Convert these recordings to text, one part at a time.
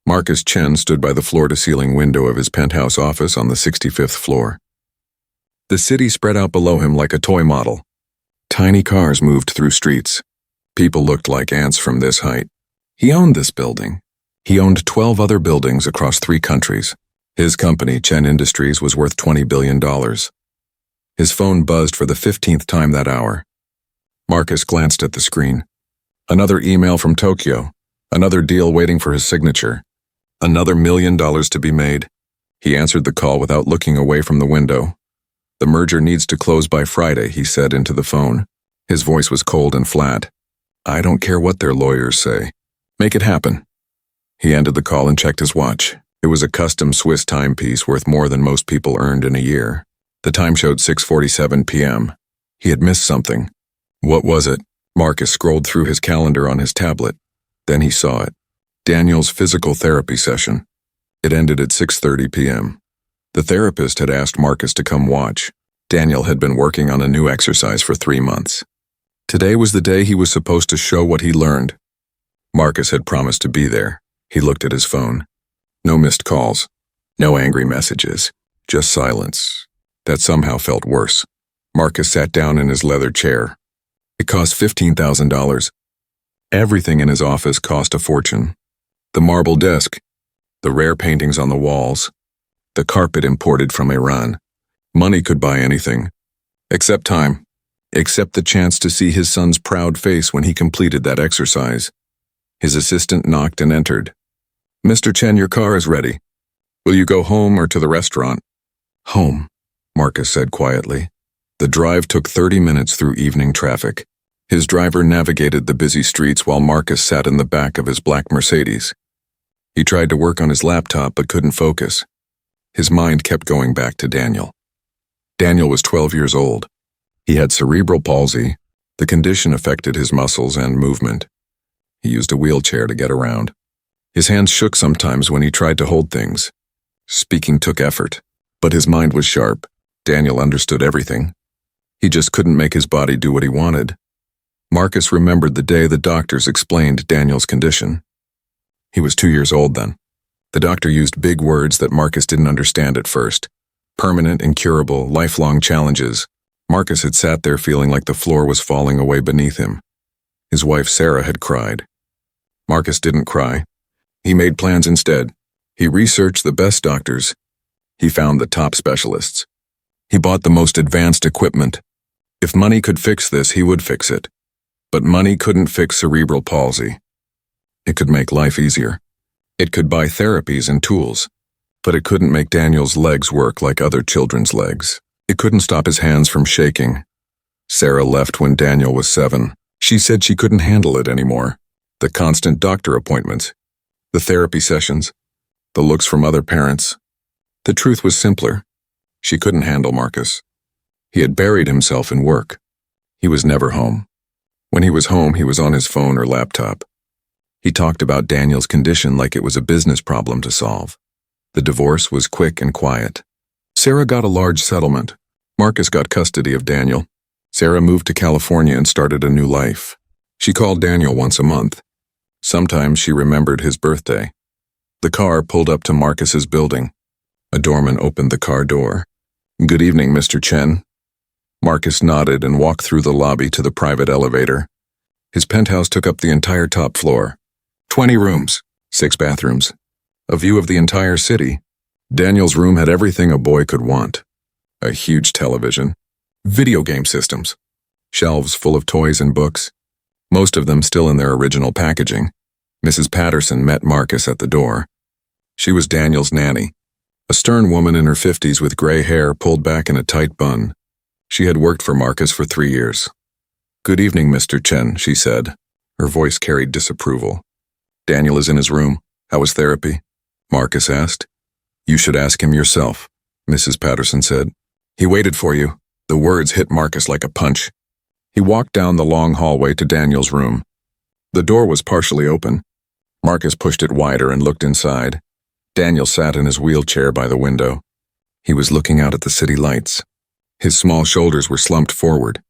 Marcus Chen stood by the floor-to-ceiling window of his penthouse office on the 65th floor. The city spread out below him like a toy model. Tiny cars moved through streets. People looked like ants from this height. He owned this building. He owned 12 other buildings across 3 countries. His company, Chen Industries, was worth $20 billion. His phone buzzed for the 15th time that hour. Marcus glanced at the screen. Another email from Tokyo. Another deal waiting for his signature. Another $1 million to be made. He answered the call without looking away from the window. The merger needs to close by Friday, he said into the phone. His voice was cold and flat. I don't care what their lawyers say. Make it happen. He ended the call and checked his watch. It was a custom Swiss timepiece worth more than most people earned in a year. The time showed 6:47 p.m. He had missed something. What was it? Marcus scrolled through his calendar on his tablet. Then he saw it. Daniel's physical therapy session. It ended at 6:30 p.m. The therapist had asked Marcus to come watch. Daniel had been working on a new exercise for 3 months. Today was the day he was supposed to show what he learned. Marcus had promised to be there. He looked at his phone. No missed calls. No angry messages. Just silence. That somehow felt worse. Marcus sat down in his leather chair. It cost $15,000. Everything in his office cost a fortune. The marble desk. The rare paintings on the walls. The carpet imported from Iran. Money could buy anything. Except time. Except the chance to see his son's proud face when he completed that exercise. His assistant knocked and entered. Mr. Chen, your car is ready. Will you go home or to the restaurant? Home, Marcus said quietly. The drive took 30 minutes through evening traffic. His driver navigated the busy streets while Marcus sat in the back of his black Mercedes. He tried to work on his laptop but couldn't focus. His mind kept going back to Daniel. Daniel was 12 years old. He had cerebral palsy. The condition affected his muscles and movement. He used a wheelchair to get around. His hands shook sometimes when he tried to hold things. Speaking took effort, but his mind was sharp. Daniel understood everything. He just couldn't make his body do what he wanted. Marcus remembered the day the doctors explained Daniel's condition. He was 2 years old then. The doctor used big words that Marcus didn't understand at first. Permanent, incurable, lifelong challenges. Marcus had sat there feeling like the floor was falling away beneath him. His wife Sarah had cried. Marcus didn't cry. He made plans instead. He researched the best doctors. He found the top specialists. He bought the most advanced equipment. If money could fix this, he would fix it. But money couldn't fix cerebral palsy. It could make life easier. It could buy therapies and tools. But it couldn't make Daniel's legs work like other children's legs. It couldn't stop his hands from shaking. Sarah left when Daniel was 7. She said she couldn't handle it anymore. The constant doctor appointments. The therapy sessions. The looks from other parents. The truth was simpler. She couldn't handle Marcus. He had buried himself in work. He was never home. When he was home, he was on his phone or laptop. He talked about Daniel's condition like it was a business problem to solve. The divorce was quick and quiet. Sarah got a large settlement. Marcus got custody of Daniel. Sarah moved to California and started a new life. She called Daniel once a month. Sometimes she remembered his birthday. The car pulled up to Marcus's building. A doorman opened the car door. Good evening, Mr. Chen. Marcus nodded and walked through the lobby to the private elevator. His penthouse took up the entire top floor. 20 rooms, 6 bathrooms. A view of the entire city. Daniel's room had everything a boy could want. A huge television. Video game systems. Shelves full of toys and books. Most of them still in their original packaging. Mrs. Patterson met Marcus at the door. She was Daniel's nanny. A stern woman in her 50s with gray hair pulled back in a tight bun. She had worked for Marcus for 3 years. Good evening, Mr. Chen, she said. Her voice carried disapproval. Daniel is in his room. How was therapy? Marcus asked. You should ask him yourself, Mrs. Patterson said. He waited for you. The words hit Marcus like a punch. He walked down the long hallway to Daniel's room. The door was partially open. Marcus pushed it wider and looked inside. Daniel sat in his wheelchair by the window. He was looking out at the city lights. His small shoulders were slumped forward.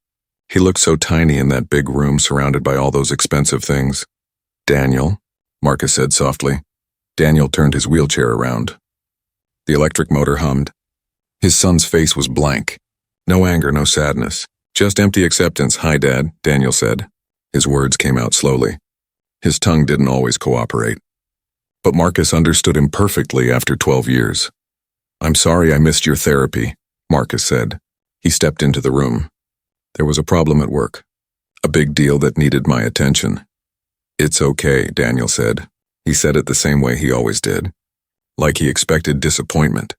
He looked so tiny in that big room surrounded by all those expensive things. Daniel, Marcus said softly. Daniel turned his wheelchair around. The electric motor hummed. His son's face was blank. No anger, no sadness. Just empty acceptance. "Hi, Dad," Daniel said. His words came out slowly. His tongue didn't always cooperate. But Marcus understood him perfectly after 12 years. "I'm sorry I missed your therapy," Marcus said. He stepped into the room. "There was a problem at work. A big deal that needed my attention." "It's okay," Daniel said. He said it the same way he always did. Like he expected disappointment.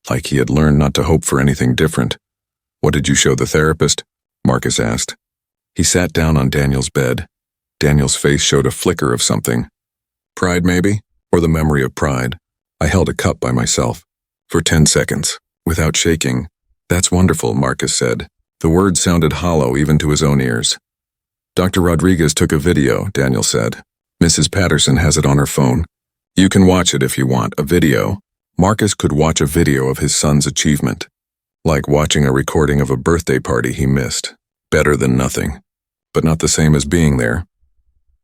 Like he had learned not to hope for anything different. "What did you show the therapist?" Marcus asked. He sat down on Daniel's bed. Daniel's face showed a flicker of something. Pride, maybe? Or the memory of pride. I held a cup by myself. For 10 seconds. Without shaking. "That's wonderful," Marcus said. The words sounded hollow even to his own ears. "Dr. Rodriguez took a video," Daniel said. "Mrs. Patterson has it on her phone. You can watch it if you want, a video." Marcus could watch a video of his son's achievement. Like watching a recording of a birthday party he missed. Better than nothing. But not the same as being there.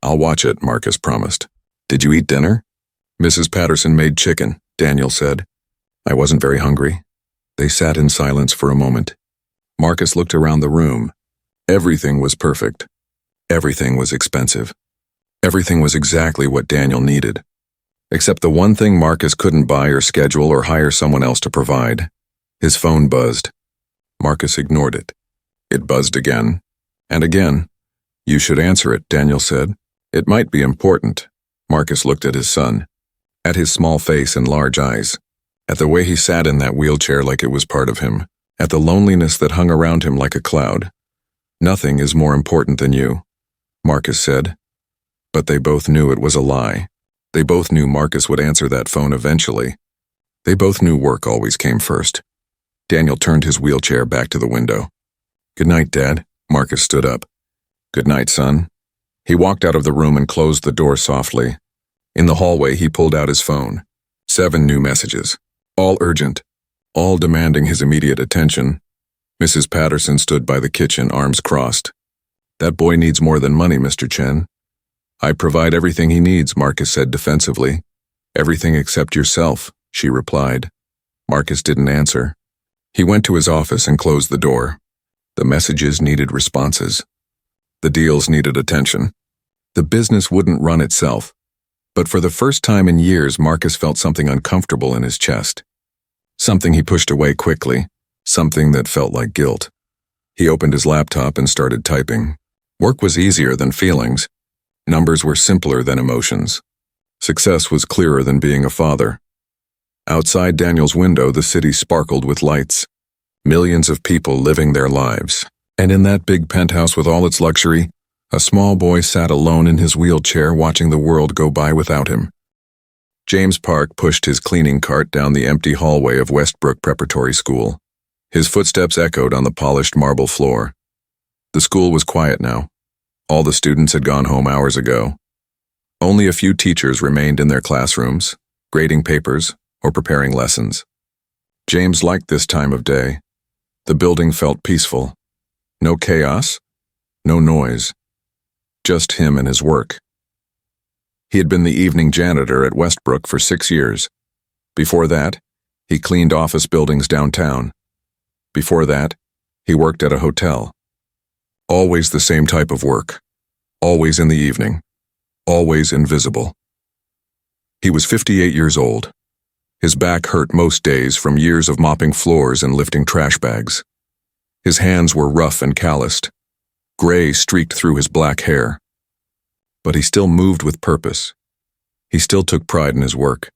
"I'll watch it," Marcus promised. "Did you eat dinner?" "Mrs. Patterson made chicken," Daniel said. "I wasn't very hungry." They sat in silence for a moment. Marcus looked around the room. Everything was perfect. Everything was expensive. Everything was exactly what Daniel needed. Except the one thing Marcus couldn't buy or schedule or hire someone else to provide. His phone buzzed. Marcus ignored it. It buzzed again. And again. "You should answer it," Daniel said. "It might be important." Marcus looked at his son. At his small face and large eyes. At the way he sat in that wheelchair like it was part of him. At the loneliness that hung around him like a cloud. "Nothing is more important than you," Marcus said. But they both knew it was a lie. They both knew Marcus would answer that phone eventually. They both knew work always came first. Daniel turned his wheelchair back to the window. "Good night, Dad." Marcus stood up. "Good night, son." He walked out of the room and closed the door softly. In the hallway, he pulled out his phone. 7 new messages. All urgent. All demanding his immediate attention. Mrs. Patterson stood by the kitchen, arms crossed. "That boy needs more than money, Mr. Chen." "I provide everything he needs," Marcus said defensively. "Everything except yourself," she replied. Marcus didn't answer. He went to his office and closed the door. The messages needed responses. The deals needed attention. The business wouldn't run itself. But for the first time in years, Marcus felt something uncomfortable in his chest. Something he pushed away quickly. Something that felt like guilt. He opened his laptop and started typing. Work was easier than feelings. Numbers were simpler than emotions. Success was clearer than being a father. Outside Daniel's window, the city sparkled with lights. Millions of people living their lives. And in that big penthouse with all its luxury, a small boy sat alone in his wheelchair watching the world go by without him. James Park pushed his cleaning cart down the empty hallway of Westbrook Preparatory School. His footsteps echoed on the polished marble floor. The school was quiet now. All the students had gone home hours ago. Only a few teachers remained in their classrooms, grading papers or preparing lessons. James liked this time of day. The building felt peaceful. No chaos, no noise. Just him and his work. He had been the evening janitor at Westbrook for 6 years. Before that, he cleaned office buildings downtown. Before that, he worked at a hotel. Always the same type of work. Always in the evening. Always invisible. He was 58 years old. His back hurt most days from years of mopping floors and lifting trash bags. His hands were rough and calloused. Gray streaked through his black hair. But he still moved with purpose. He still took pride in his work.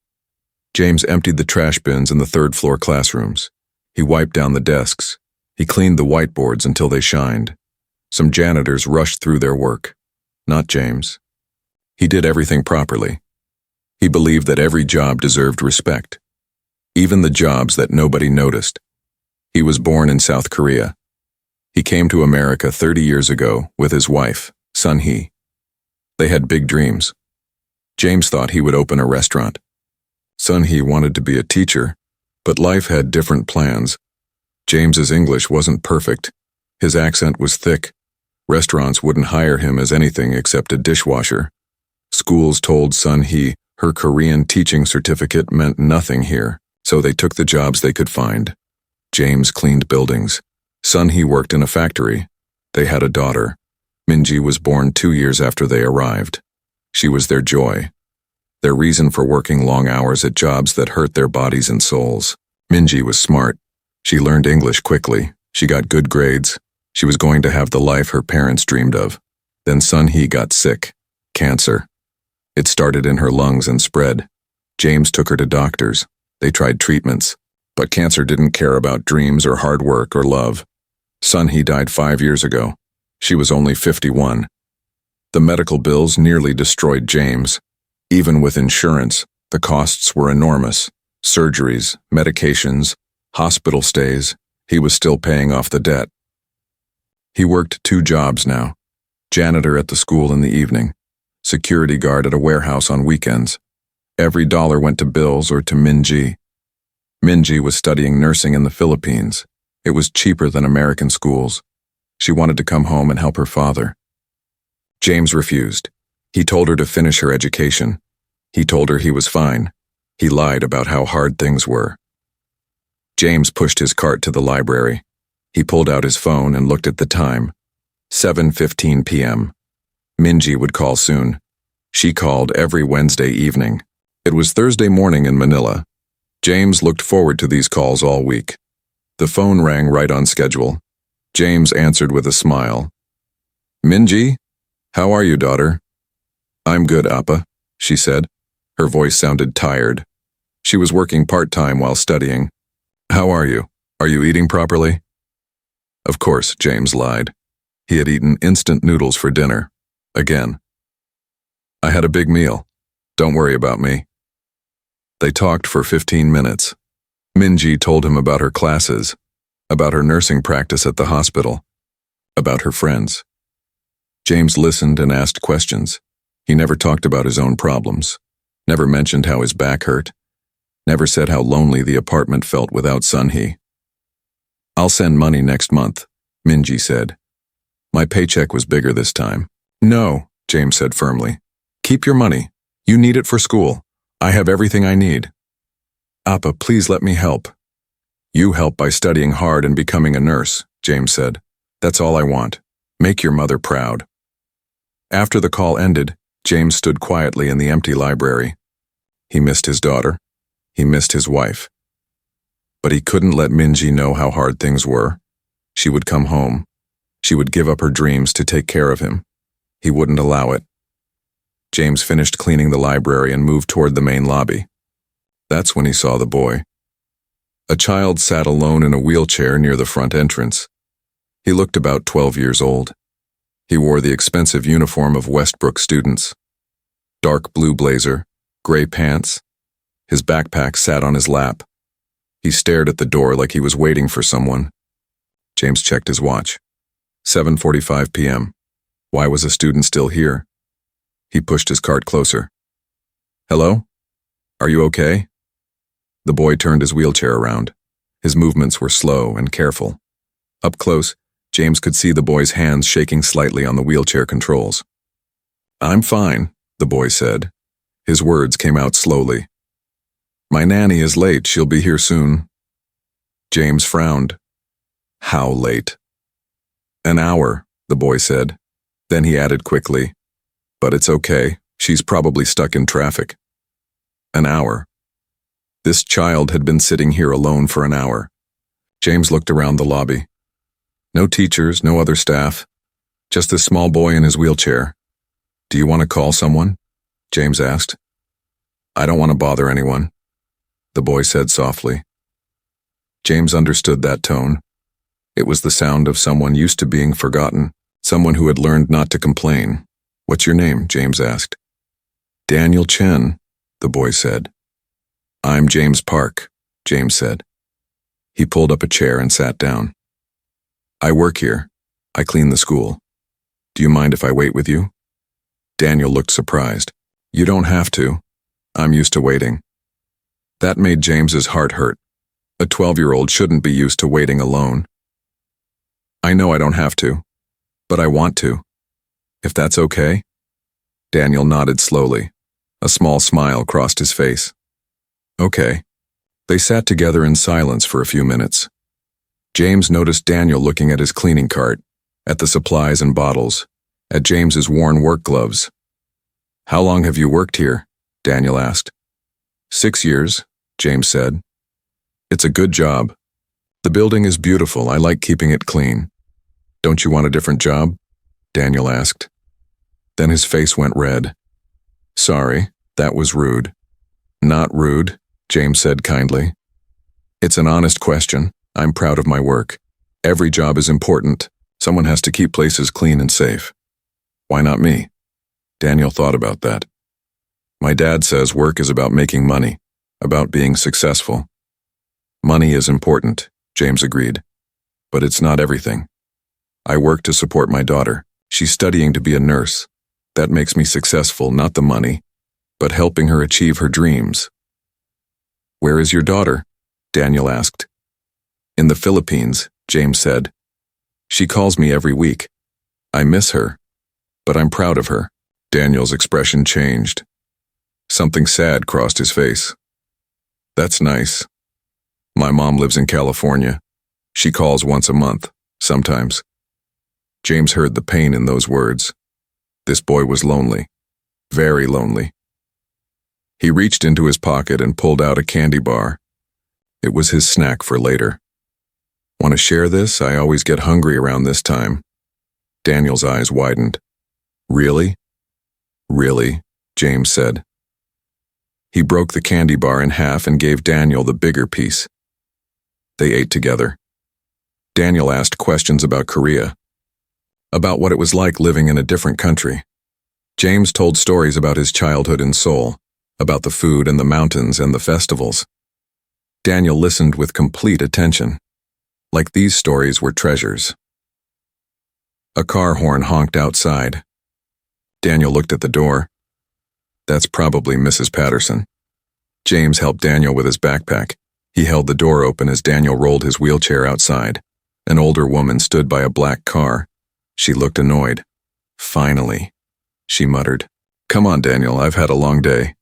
James emptied the trash bins in the third-floor classrooms. He wiped down the desks. He cleaned the whiteboards until they shined. Some janitors rushed through their work. Not James. He did everything properly. He believed that every job deserved respect. Even the jobs that nobody noticed. He was born in South Korea. He came to America 30 years ago with his wife, Sun-hee. They had big dreams. James thought he would open a restaurant. Sun-hee wanted to be a teacher, but life had different plans. James's English wasn't perfect. His accent was thick. Restaurants wouldn't hire him as anything except a dishwasher. Schools told Sun-hee Her Korean teaching certificate meant nothing here, so they took the jobs they could find. James cleaned buildings. Sun-hee worked in a factory. They had a daughter. Minji was born 2 years after they arrived. She was their joy, their reason for working long hours at jobs that hurt their bodies and souls. Minji was smart. She learned English quickly. She got good grades. She was going to have the life her parents dreamed of. Then Sun-hee got sick. Cancer. It started in her lungs and spread. James took her to doctors. They tried treatments. But cancer didn't care about dreams or hard work or love. Sun-hee died 5 years ago. She was only 51. The medical bills nearly destroyed James. Even with insurance, the costs were enormous. Surgeries, medications, hospital stays. He was still paying off the debt. He worked 2 jobs now. Janitor at the school in the evening. Security guard at a warehouse on weekends. Every dollar went to bills or to Minji. Minji was studying nursing in the Philippines. It was cheaper than American schools. She wanted to come home and help her father. James refused. He told her to finish her education. He told her he was fine. He lied about how hard things were. James pushed his cart to the library. He pulled out his phone and looked at the time. 7:15 p.m. Minji would call soon. She called every Wednesday evening. It was Thursday morning in Manila. James looked forward to these calls all week. The phone rang right on schedule. James answered with a smile. "Minji? How are you, daughter?" "I'm good, Appa," she said. Her voice sounded tired. She was working part-time while studying. "How are you? Are you eating properly?" Of course, James lied. He had eaten instant noodles for dinner. Again. "I had a big meal. Don't worry about me." They talked for 15 minutes. Minji told him about her classes, about her nursing practice at the hospital, about her friends. James listened and asked questions. He never talked about his own problems, never mentioned how his back hurt, never said how lonely the apartment felt without Sun-hee. "I'll send money next month," Minji said. My paycheck was bigger this time. "No," James said firmly. "Keep your money. You need it for school. I have everything I need." "Appa, please let me help." "You help by studying hard and becoming a nurse," James said. "That's all I want. Make your mother proud." After the call ended, James stood quietly in the empty library. He missed his daughter. He missed his wife. But he couldn't let Minji know how hard things were. She would come home. She would give up her dreams to take care of him. He wouldn't allow it. James finished cleaning the library and moved toward the main lobby. That's when he saw the boy. A child sat alone in a wheelchair near the front entrance. He looked about 12 years old. He wore the expensive uniform of Westbrook students. Dark blue blazer, gray pants. His backpack sat on his lap. He stared at the door like he was waiting for someone. James checked his watch. 7:45 p.m. Why was a student still here? He pushed his cart closer. "Hello? Are you okay?" The boy turned his wheelchair around. His movements were slow and careful. Up close, James could see the boy's hands shaking slightly on the wheelchair controls. "I'm fine," the boy said. His words came out slowly. "My nanny is late. She'll be here soon." James frowned. "How late?" "An hour," the boy said. Then he added quickly, "But it's okay. She's probably stuck in traffic." An hour. This child had been sitting here alone for an hour. James looked around the lobby. No teachers, no other staff. Just this small boy in his wheelchair. "Do you want to call someone?" James asked. "I don't want to bother anyone," the boy said softly. James understood that tone. It was the sound of someone used to being forgotten, someone who had learned not to complain. "What's your name?" James asked. "Daniel Chen," the boy said. "I'm James Park," James said. He pulled up a chair and sat down. "I work here. I clean the school. Do you mind if I wait with you?" Daniel looked surprised. "You don't have to. I'm used to waiting." That made James's heart hurt. A 12-year-old shouldn't be used to waiting alone. "I know I don't have to, but I want to. If that's okay?" Daniel nodded slowly. A small smile crossed his face. Okay. They sat together in silence for a few minutes. James noticed Daniel looking at his cleaning cart, at the supplies and bottles, at James's worn work gloves. How long have you worked here? Daniel asked. 6 years, James said. It's a good job. The building is beautiful. I like keeping it clean. Don't you want a different job? Daniel asked. Then his face went red. Sorry, that was rude. Not rude, James said kindly. It's an honest question. I'm proud of my work. Every job is important. Someone has to keep places clean and safe. Why not me? Daniel thought about that. My dad says work is about making money, about being successful. Money is important, James agreed. But it's not everything. I work to support my daughter. She's studying to be a nurse. That makes me successful, not the money, but helping her achieve her dreams. Where is your daughter? Daniel asked. In the Philippines, James said. She calls me every week. I miss her, but I'm proud of her. Daniel's expression changed. Something sad crossed his face. That's nice. My mom lives in California. She calls once a month, sometimes. James heard the pain in those words. This boy was lonely, very lonely. He reached into his pocket and pulled out a candy bar. It was his snack for later. Want to share this? I always get hungry around this time. Daniel's eyes widened. Really? Really, James said. He broke the candy bar in half and gave Daniel the bigger piece. They ate together. Daniel asked questions about Korea, about what it was like living in a different country. James told stories about his childhood in Seoul, about the food and the mountains and the festivals. Daniel listened with complete attention, like these stories were treasures. A car horn honked outside. Daniel looked at the door. That's probably Mrs. Patterson. James helped Daniel with his backpack. He held the door open as Daniel rolled his wheelchair outside. An older woman stood by a black car. She looked annoyed. Finally, she muttered. Come on, Daniel, I've had a long day.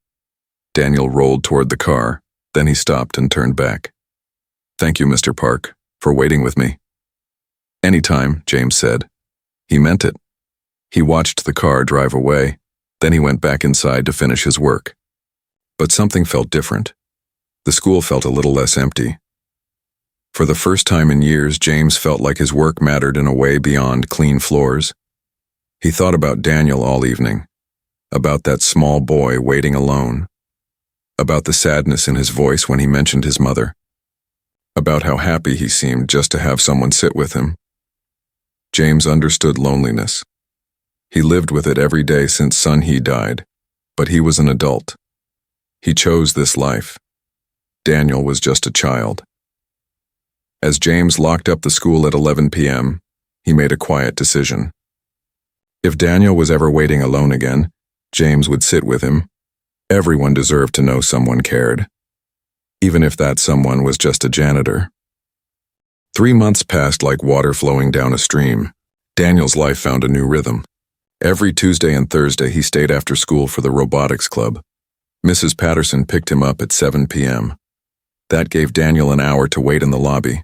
Daniel rolled toward the car. Then he stopped and turned back. Thank you, Mr. Park, for waiting with me. Anytime, James said. He meant it. He watched the car drive away. Then he went back inside to finish his work. But something felt different. The school felt a little less empty. For the first time in years, James felt like his work mattered in a way beyond clean floors. He thought about Daniel all evening, about that small boy waiting alone, about the sadness in his voice when he mentioned his mother, about how happy he seemed just to have someone sit with him. James understood loneliness. He lived with it every day since Sun-hee died, but he was an adult. He chose this life. Daniel was just a child. As James locked up the school at 11 p.m., he made a quiet decision. If Daniel was ever waiting alone again, James would sit with him. Everyone deserved to know someone cared, even if that someone was just a janitor. 3 months passed like water flowing down a stream. Daniel's life found a new rhythm. Every Tuesday and Thursday he stayed after school for the robotics club. Mrs. Patterson picked him up at 7 p.m. That gave Daniel an hour to wait in the lobby.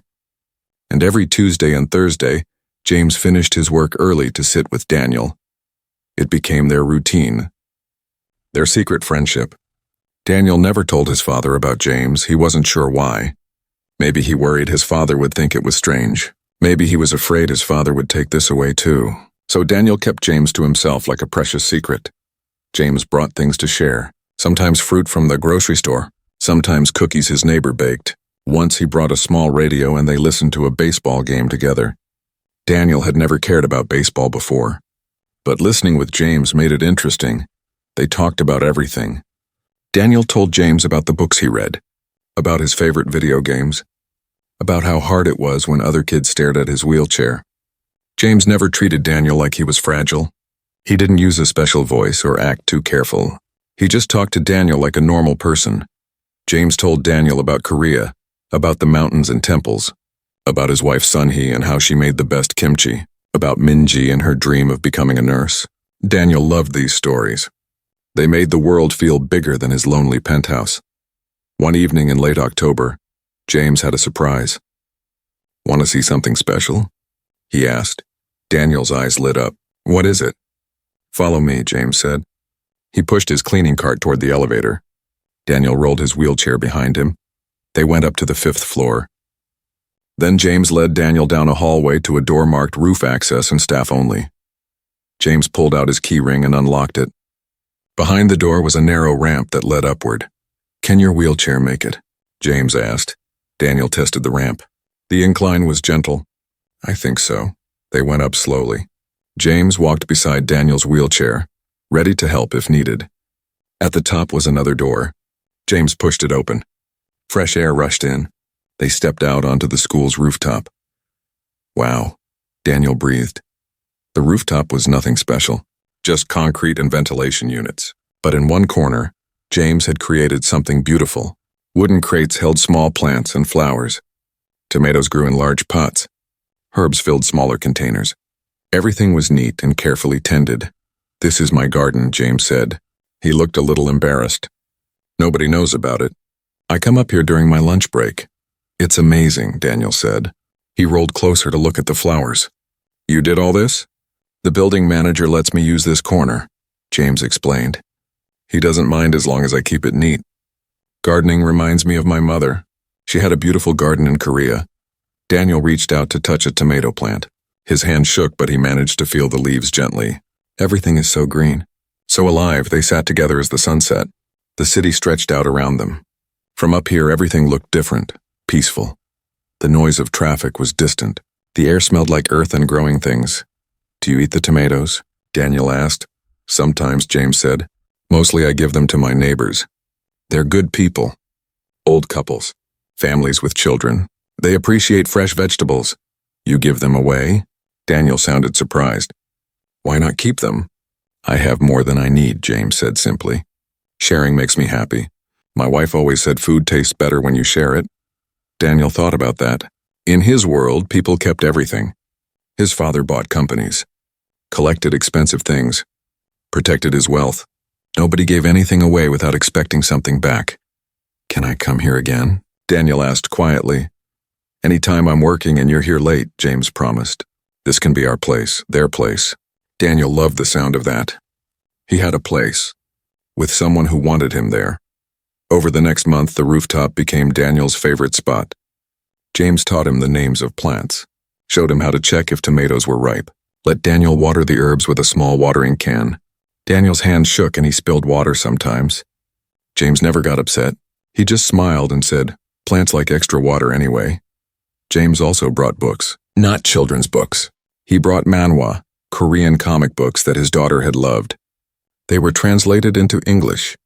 And every Tuesday and Thursday, James finished his work early to sit with Daniel. It became their routine, their secret friendship. Daniel never told his father about James. He wasn't sure why. Maybe he worried his father would think it was strange. Maybe he was afraid his father would take this away too. So Daniel kept James to himself like a precious secret. James brought things to share, sometimes fruit from the grocery store, sometimes cookies his neighbor baked. Once he brought a small radio and they listened to a baseball game together. Daniel had never cared about baseball before, but listening with James made it interesting. They talked about everything. Daniel told James about the books he read, about his favorite video games, about how hard it was when other kids stared at his wheelchair. James never treated Daniel like he was fragile. He didn't use a special voice or act too careful. He just talked to Daniel like a normal person. James told Daniel about Korea, about the mountains and temples, about his wife Sun-hee and how she made the best kimchi, about Minji and her dream of becoming a nurse. Daniel loved these stories. They made the world feel bigger than his lonely penthouse. One evening in late October, James had a surprise. "Want to see something special?" he asked. Daniel's eyes lit up. "What is it?" "Follow me," James said. He pushed his cleaning cart toward the elevator. Daniel rolled his wheelchair behind him. They went up to the 5th floor. Then James led Daniel down a hallway to a door marked roof access and staff only. James pulled out his key ring and unlocked it. Behind the door was a narrow ramp that led upward. "Can your wheelchair make it?" James asked. Daniel tested the ramp. The incline was gentle. "I think so." They went up slowly. James walked beside Daniel's wheelchair, ready to help if needed. At the top was another door. James pushed it open. Fresh air rushed in. They stepped out onto the school's rooftop. "Wow," Daniel breathed. The rooftop was nothing special, just concrete and ventilation units. But in one corner, James had created something beautiful. Wooden crates held small plants and flowers. Tomatoes grew in large pots. Herbs filled smaller containers. Everything was neat and carefully tended. "This is my garden," James said. He looked a little embarrassed. "Nobody knows about it. I come up here during my lunch break." "It's amazing," Daniel said. He rolled closer to look at the flowers. "You did all this?" "The building manager lets me use this corner," James explained. "He doesn't mind as long as I keep it neat. Gardening reminds me of my mother. She had a beautiful garden in Korea." Daniel reached out to touch a tomato plant. His hand shook, but he managed to feel the leaves gently. "Everything is so green, so alive." They sat together as the sun set. The city stretched out around them. From up here, everything looked different, peaceful. The noise of traffic was distant. The air smelled like earth and growing things. "Do you eat the tomatoes?" Daniel asked. "Sometimes," James said. "Mostly I give them to my neighbors. They're good people. Old couples. Families with children. They appreciate fresh vegetables." "You give them away?" Daniel sounded surprised. "Why not keep them?" "I have more than I need," James said simply. "Sharing makes me happy. My wife always said food tastes better when you share it." Daniel thought about that. In his world, people kept everything. His father bought companies, collected expensive things, protected his wealth. Nobody gave anything away without expecting something back. "Can I come here again?" Daniel asked quietly. "Anytime I'm working and you're here late," James promised. "This can be our place, their place." Daniel loved the sound of that. He had a place, with someone who wanted him there. Over the next month, the rooftop became Daniel's favorite spot. James taught him the names of plants, showed him how to check if tomatoes were ripe, let Daniel water the herbs with a small watering can. Daniel's hand shook and he spilled water sometimes. James never got upset. He just smiled and said, "Plants like extra water anyway." James also brought books, not children's books. He brought manhwa, Korean comic books that his daughter had loved. They were translated into English.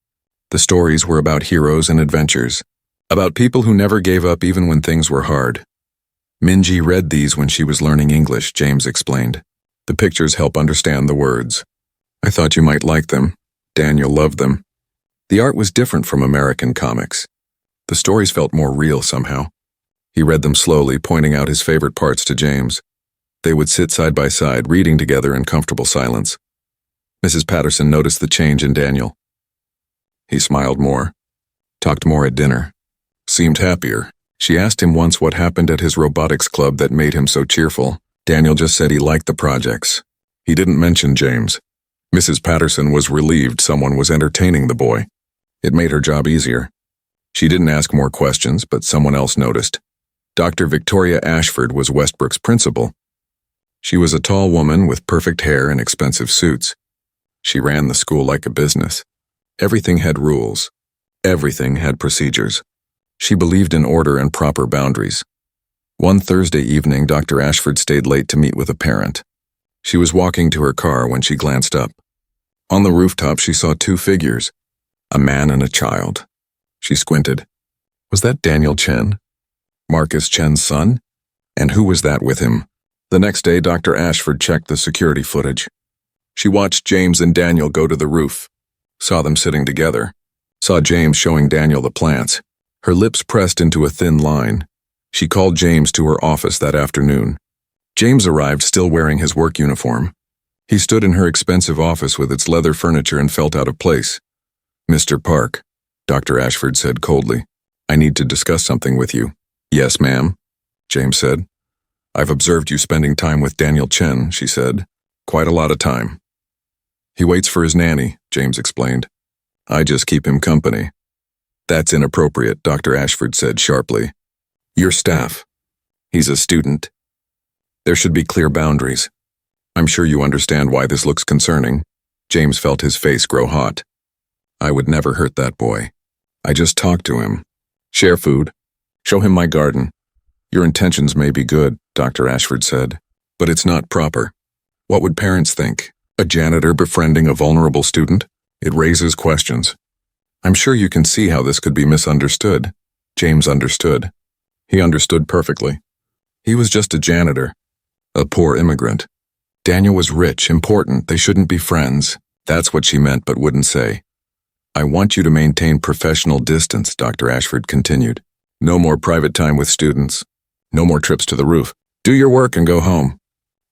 The stories were about heroes and adventures, about people who never gave up even when things were hard. Minji read these when she was learning English, James explained. The pictures help understand the words. "I thought you might like them." Daniel loved them. The art was different from American comics. The stories felt more real somehow. He read them slowly, pointing out his favorite parts to James. They would sit side by side, reading together in comfortable silence. Mrs. Patterson noticed the change in Daniel. He smiled more, talked more at dinner, seemed happier. She asked him once what happened at his robotics club that made him so cheerful. Daniel just said he liked the projects. He didn't mention James. Mrs. Patterson was relieved someone was entertaining the boy. It made her job easier. She didn't ask more questions, but someone else noticed. Dr. Victoria Ashford was Westbrook's principal. She was a tall woman with perfect hair and expensive suits. She ran the school like a business. Everything had rules. Everything had procedures. She believed in order and proper boundaries. One Thursday evening, Dr. Ashford stayed late to meet with a parent. She was walking to her car when she glanced up. On the rooftop, she saw two figures, a man and a child. She squinted. Was that Daniel Chen? Marcus Chen's son? And who was that with him? The next day, Dr. Ashford checked the security footage. She watched James and Daniel go to the roof, saw them sitting together, saw James showing Daniel the plants. Her lips pressed into a thin line. She called James to her office that afternoon. James arrived still wearing his work uniform. He stood in her expensive office with its leather furniture and felt out of place. "Mr. Park," Dr. Ashford said coldly, "I need to discuss something with you." "Yes, ma'am," James said. "I've observed you spending time with Daniel Chen," she said. "Quite a lot of time." "He waits for his nanny," James explained. "I just keep him company." "That's inappropriate," Dr. Ashford said sharply. "Your staff. He's a student. There should be clear boundaries. I'm sure you understand why this looks concerning." James felt his face grow hot. "I would never hurt that boy. I just talk to him. Share food. Show him my garden." "Your intentions may be good," Dr. Ashford said, "but it's not proper. What would parents think? A janitor befriending a vulnerable student? It raises questions. I'm sure you can see how this could be misunderstood." James understood. He understood perfectly. He was just a janitor, a poor immigrant. Daniel was rich, important, they shouldn't be friends. That's what she meant but wouldn't say. "I want you to maintain professional distance," Dr. Ashford continued. "No more private time with students. No more trips to the roof. Do your work and go home.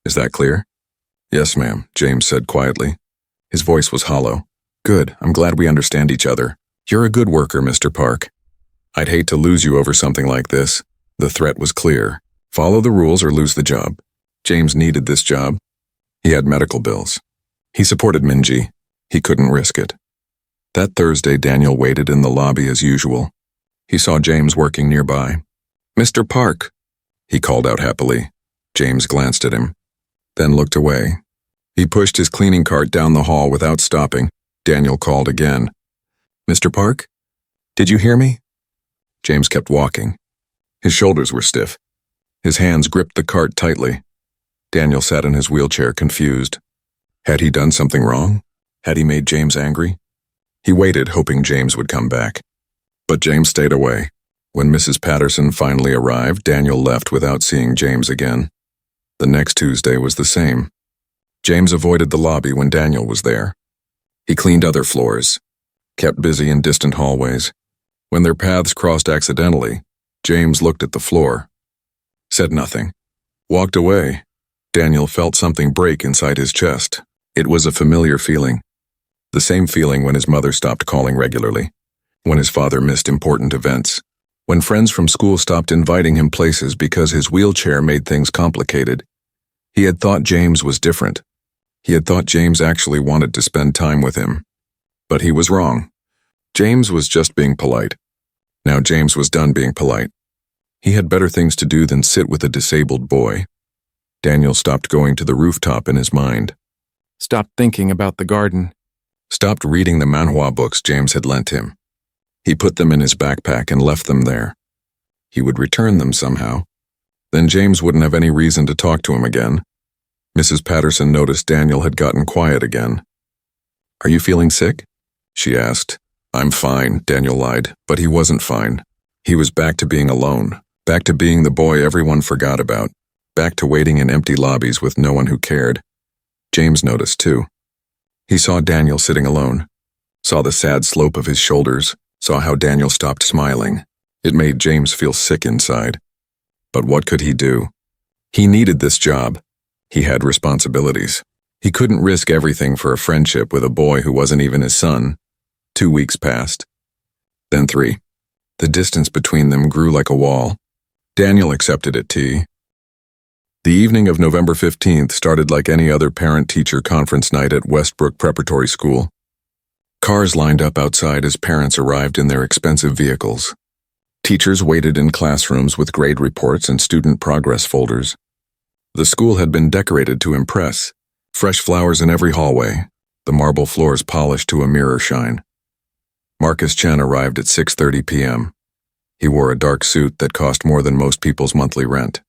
Is that clear?" "Yes, ma'am," James said quietly. His voice was hollow. "Good, I'm glad we understand each other. You're a good worker, Mr. Park. I'd hate to lose you over something like this." The threat was clear. Follow the rules or lose the job. James needed this job. He had medical bills. He supported Minji. He couldn't risk it. That Thursday, Daniel waited in the lobby as usual. He saw James working nearby. "Mr. Park," he called out happily. James glanced at him, then looked away. He pushed his cleaning cart down the hall without stopping. Daniel called again. "Mr. Park? Did you hear me?" James kept walking. His shoulders were stiff. His hands gripped the cart tightly. Daniel sat in his wheelchair, confused. Had he done something wrong? Had he made James angry? He waited, hoping James would come back. But James stayed away. When Mrs. Patterson finally arrived, Daniel left without seeing James again. The next Tuesday was the same. James avoided the lobby when Daniel was there. He cleaned other floors, kept busy in distant hallways. When their paths crossed accidentally, James looked at the floor, said nothing, walked away. Daniel felt something break inside his chest. It was a familiar feeling. The same feeling when his mother stopped calling regularly, when his father missed important events, when friends from school stopped inviting him places because his wheelchair made things complicated. He had thought James was different. He had thought James actually wanted to spend time with him. But he was wrong. James was just being polite. Now James was done being polite. He had better things to do than sit with a disabled boy. Daniel stopped going to the rooftop in his mind. Stopped thinking about the garden. Stopped reading the manhwa books James had lent him. He put them in his backpack and left them there. He would return them somehow. Then James wouldn't have any reason to talk to him again. Mrs. Patterson noticed Daniel had gotten quiet again. "Are you feeling sick?" she asked. "I'm fine," Daniel lied, but he wasn't fine. He was back to being alone, back to being the boy everyone forgot about, back to waiting in empty lobbies with no one who cared. James noticed too. He saw Daniel sitting alone, saw the sad slope of his shoulders, saw how Daniel stopped smiling. It made James feel sick inside. But what could he do? He needed this job. He had responsibilities. He couldn't risk everything for a friendship with a boy who wasn't even his son. 2 weeks passed. Then 3. The distance between them grew like a wall. Daniel accepted it, T. The evening of November 15th started like any other parent-teacher conference night at Westbrook Preparatory School. Cars lined up outside as parents arrived in their expensive vehicles. Teachers waited in classrooms with grade reports and student progress folders. The school had been decorated to impress. Fresh flowers in every hallway, the marble floors polished to a mirror shine. Marcus Chen arrived at 6:30 p.m. He wore a dark suit that cost more than most people's monthly rent.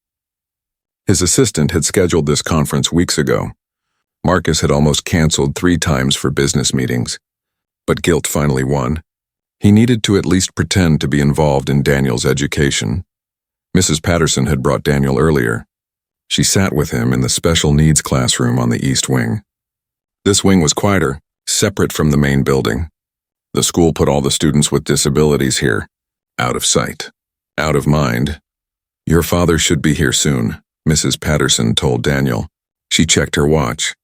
His assistant had scheduled this conference weeks ago. Marcus had almost canceled 3 times for business meetings. But guilt finally won. He needed to at least pretend to be involved in Daniel's education. Mrs. Patterson had brought Daniel earlier. She sat with him in the special needs classroom on the east wing. This wing was quieter, separate from the main building. The school put all the students with disabilities here, out of sight, out of mind. "Your father should be here soon," Mrs. Patterson told Daniel. She checked her watch.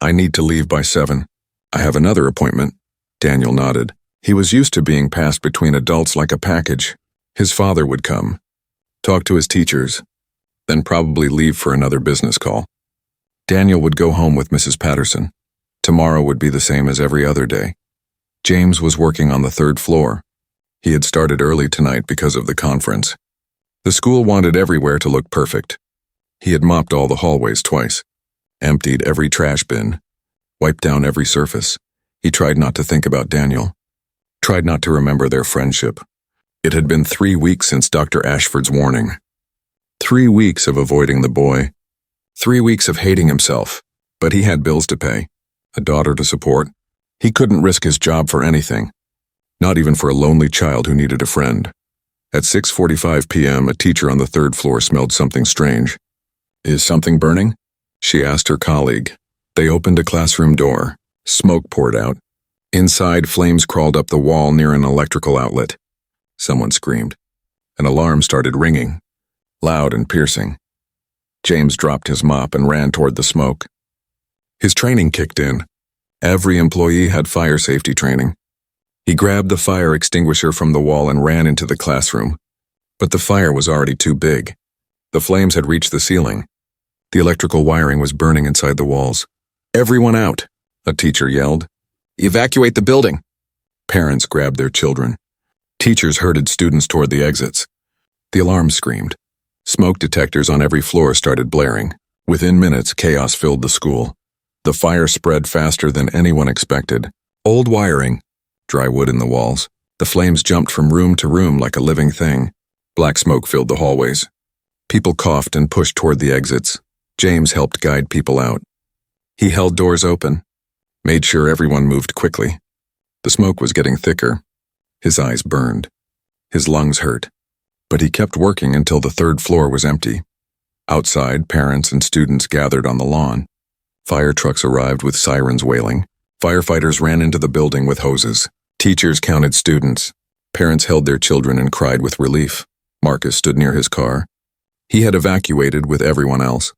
I need to leave by 7. I have another appointment. Daniel nodded. He was used to being passed between adults like a package. His father would come, talk to his teachers, then probably leave for another business call. Daniel would go home with Mrs. Patterson. Tomorrow would be the same as every other day. James was working on the 3rd floor. He had started early tonight because of the conference. The school wanted everywhere to look perfect. He had mopped all the hallways twice, emptied every trash bin, wiped down every surface. He tried not to think about Daniel, tried not to remember their friendship. It had been 3 weeks since Dr. Ashford's warning. 3 weeks of avoiding the boy. 3 weeks of hating himself. But he had bills to pay, a daughter to support. He couldn't risk his job for anything, not even for a lonely child who needed a friend. At 6:45 p.m., a teacher on the 3rd floor smelled something strange. "Is something burning?" she asked her colleague. They opened a classroom door. Smoke poured out. Inside, flames crawled up the wall near an electrical outlet. Someone screamed. An alarm started ringing, loud and piercing. James dropped his mop and ran toward the smoke. His training kicked in. Every employee had fire safety training. He grabbed the fire extinguisher from the wall and ran into the classroom. But the fire was already too big. The flames had reached the ceiling. The electrical wiring was burning inside the walls. "Everyone out," a teacher yelled. "Evacuate the building." Parents grabbed their children. Teachers herded students toward the exits. The alarm screamed. Smoke detectors on every floor started blaring. Within minutes, chaos filled the school. The fire spread faster than anyone expected. Old wiring, dry wood in the walls. The flames jumped from room to room like a living thing. Black smoke filled the hallways. People coughed and pushed toward the exits. James helped guide people out. He held doors open, made sure everyone moved quickly. The smoke was getting thicker. His eyes burned. His lungs hurt. But he kept working until the 3rd floor was empty. Outside, parents and students gathered on the lawn. Fire trucks arrived with sirens wailing. Firefighters ran into the building with hoses. Teachers counted students. Parents held their children and cried with relief. Marcus stood near his car. He had evacuated with everyone else.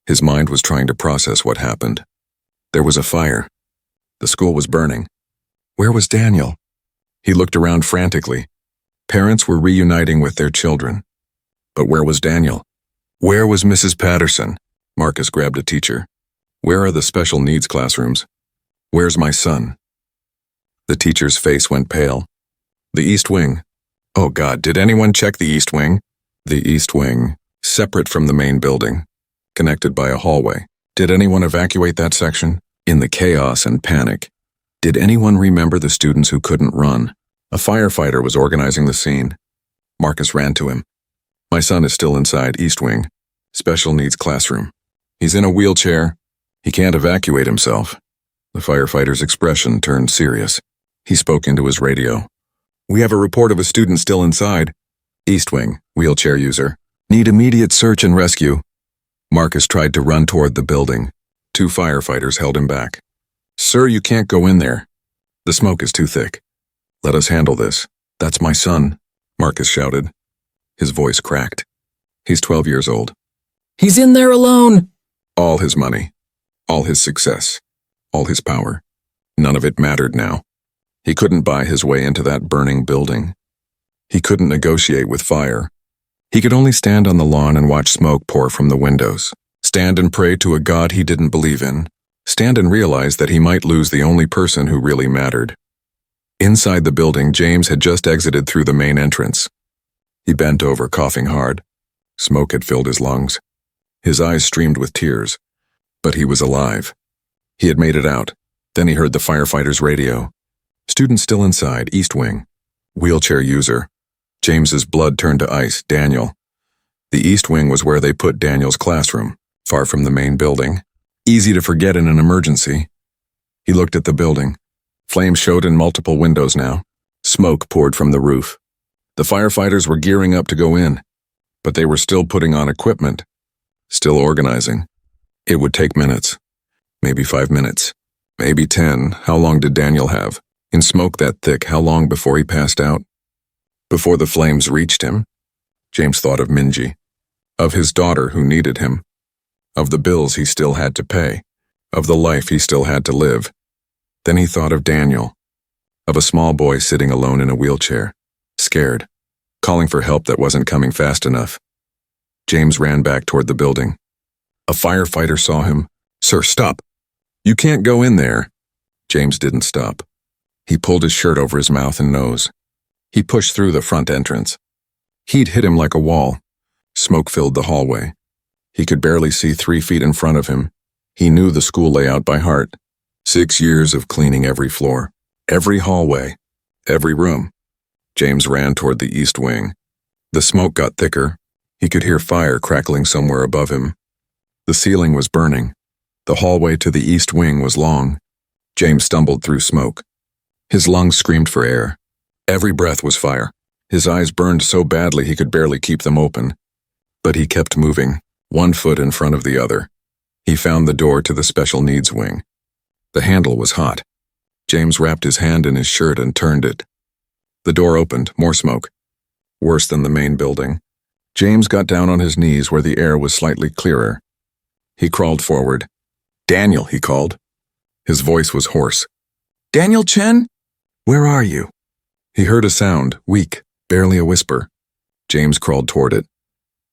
His mind was trying to process what happened. There was a fire. The school was burning. Where was Daniel? He looked around frantically. Parents were reuniting with their children. But where was Daniel? Where was Mrs. Patterson? Marcus grabbed a teacher. Where are the special needs classrooms? Where's my son? The teacher's face went pale. The East Wing. Oh God, did anyone check the East Wing? The East Wing, separate from the main building, connected by a hallway. Did anyone evacuate that section? In the chaos and panic, did anyone remember the students who couldn't run? A firefighter was organizing the scene. Marcus ran to him. My son is still inside East Wing, special needs classroom. He's in a wheelchair. He can't evacuate himself. The firefighter's expression turned serious. He spoke into his radio. We have a report of a student still inside. East Wing, wheelchair user. Need immediate search and rescue. Marcus tried to run toward the building. 2 firefighters held him back. Sir, you can't go in there. The smoke is too thick. Let us handle this. That's my son, Marcus shouted. His voice cracked. He's 12 years old. He's in there alone. All his money, all his success, all his power. None of it mattered now. He couldn't buy his way into that burning building. He couldn't negotiate with fire. He could only stand on the lawn and watch smoke pour from the windows. Stand and pray to a God he didn't believe in. Stand and realize that he might lose the only person who really mattered. Inside the building, James had just exited through the main entrance. He bent over, coughing hard. Smoke had filled his lungs. His eyes streamed with tears. But he was alive. He had made it out. Then he heard the firefighter's radio. Student still inside, East Wing. Wheelchair user. James's blood turned to ice, Daniel. The East Wing was where they put Daniel's classroom, far from the main building. Easy to forget in an emergency. He looked at the building. Flames showed in multiple windows now. Smoke poured from the roof. The firefighters were gearing up to go in, but they were still putting on equipment, still organizing. It would take minutes, maybe 5 minutes, maybe 10. How long did Daniel have? In smoke that thick, how long before he passed out? Before the flames reached him, James thought of Minji, of his daughter who needed him, of the bills he still had to pay. of the life he still had to live. Then he thought of Daniel, of a small boy sitting alone in a wheelchair, scared, calling for help that wasn't coming fast enough. James ran back toward the building. A firefighter saw him. "Sir, stop. You can't go in there." James didn't stop. He pulled his shirt over his mouth and nose. He pushed through the front entrance. Heat hit him like a wall. Smoke filled the hallway. He could barely see 3 feet in front of him. He knew the school layout by heart. 6 years of cleaning every floor, every hallway, every room. James ran toward the east wing. The smoke got thicker. He could hear fire crackling somewhere above him. The ceiling was burning. The hallway to the east wing was long. James stumbled through smoke. His lungs screamed for air. Every breath was fire. His eyes burned so badly he could barely keep them open. But he kept moving, 1 foot in front of the other. He found the door to the special needs wing. The handle was hot. James wrapped his hand in his shirt and turned it. The door opened, more smoke. Worse than the main building. James got down on his knees where the air was slightly clearer. He crawled forward. "Daniel," he called. His voice was hoarse. "Daniel Chen? Where are you?" He heard a sound, weak, barely a whisper. James crawled toward it.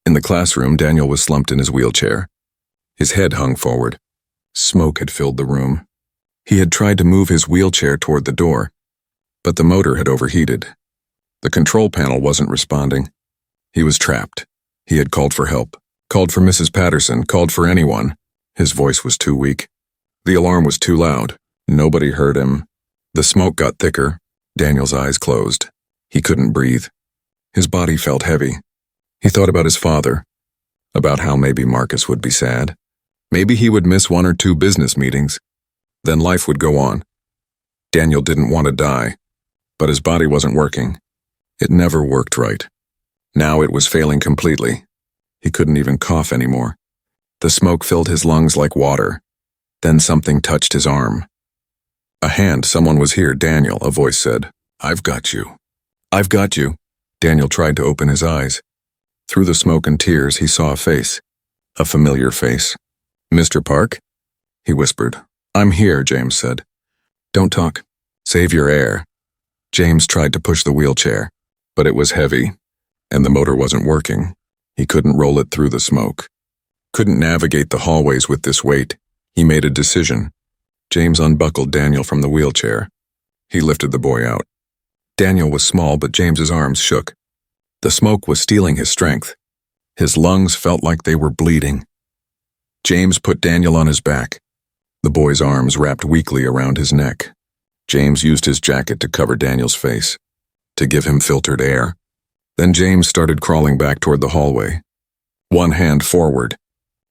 In the classroom, Daniel was slumped in his wheelchair. His head hung forward. Smoke had filled the room. He had tried to move his wheelchair toward the door, but the motor had overheated. The control panel wasn't responding. He was trapped. He had called for help, called for Mrs. Patterson, called for anyone. His voice was too weak. The alarm was too loud. Nobody heard him. The smoke got thicker. Daniel's eyes closed. He couldn't breathe. His body felt heavy. He thought about his father, about how maybe Marcus would be sad. Maybe he would miss 1 or 2 business meetings. Then life would go on. Daniel didn't want to die, but his body wasn't working. It never worked right. Now it was failing completely. He couldn't even cough anymore. The smoke filled his lungs like water. Then something touched his arm. "A hand, someone was here, Daniel," a voice said. "I've got you. I've got you." Daniel tried to open his eyes. Through the smoke and tears, he saw a face. A familiar face. "Mr. Park?" He whispered. "I'm here," James said. "Don't talk. Save your air." James tried to push the wheelchair, but it was heavy, and the motor wasn't working. He couldn't roll it through the smoke. Couldn't navigate the hallways with this weight. He made a decision. James unbuckled Daniel from the wheelchair. He lifted the boy out. Daniel was small, but James's arms shook. The smoke was stealing his strength. His lungs felt like they were bleeding. James put Daniel on his back. The boy's arms wrapped weakly around his neck. James used his jacket to cover Daniel's face, to give him filtered air. Then James started crawling back toward the hallway. 1 hand forward,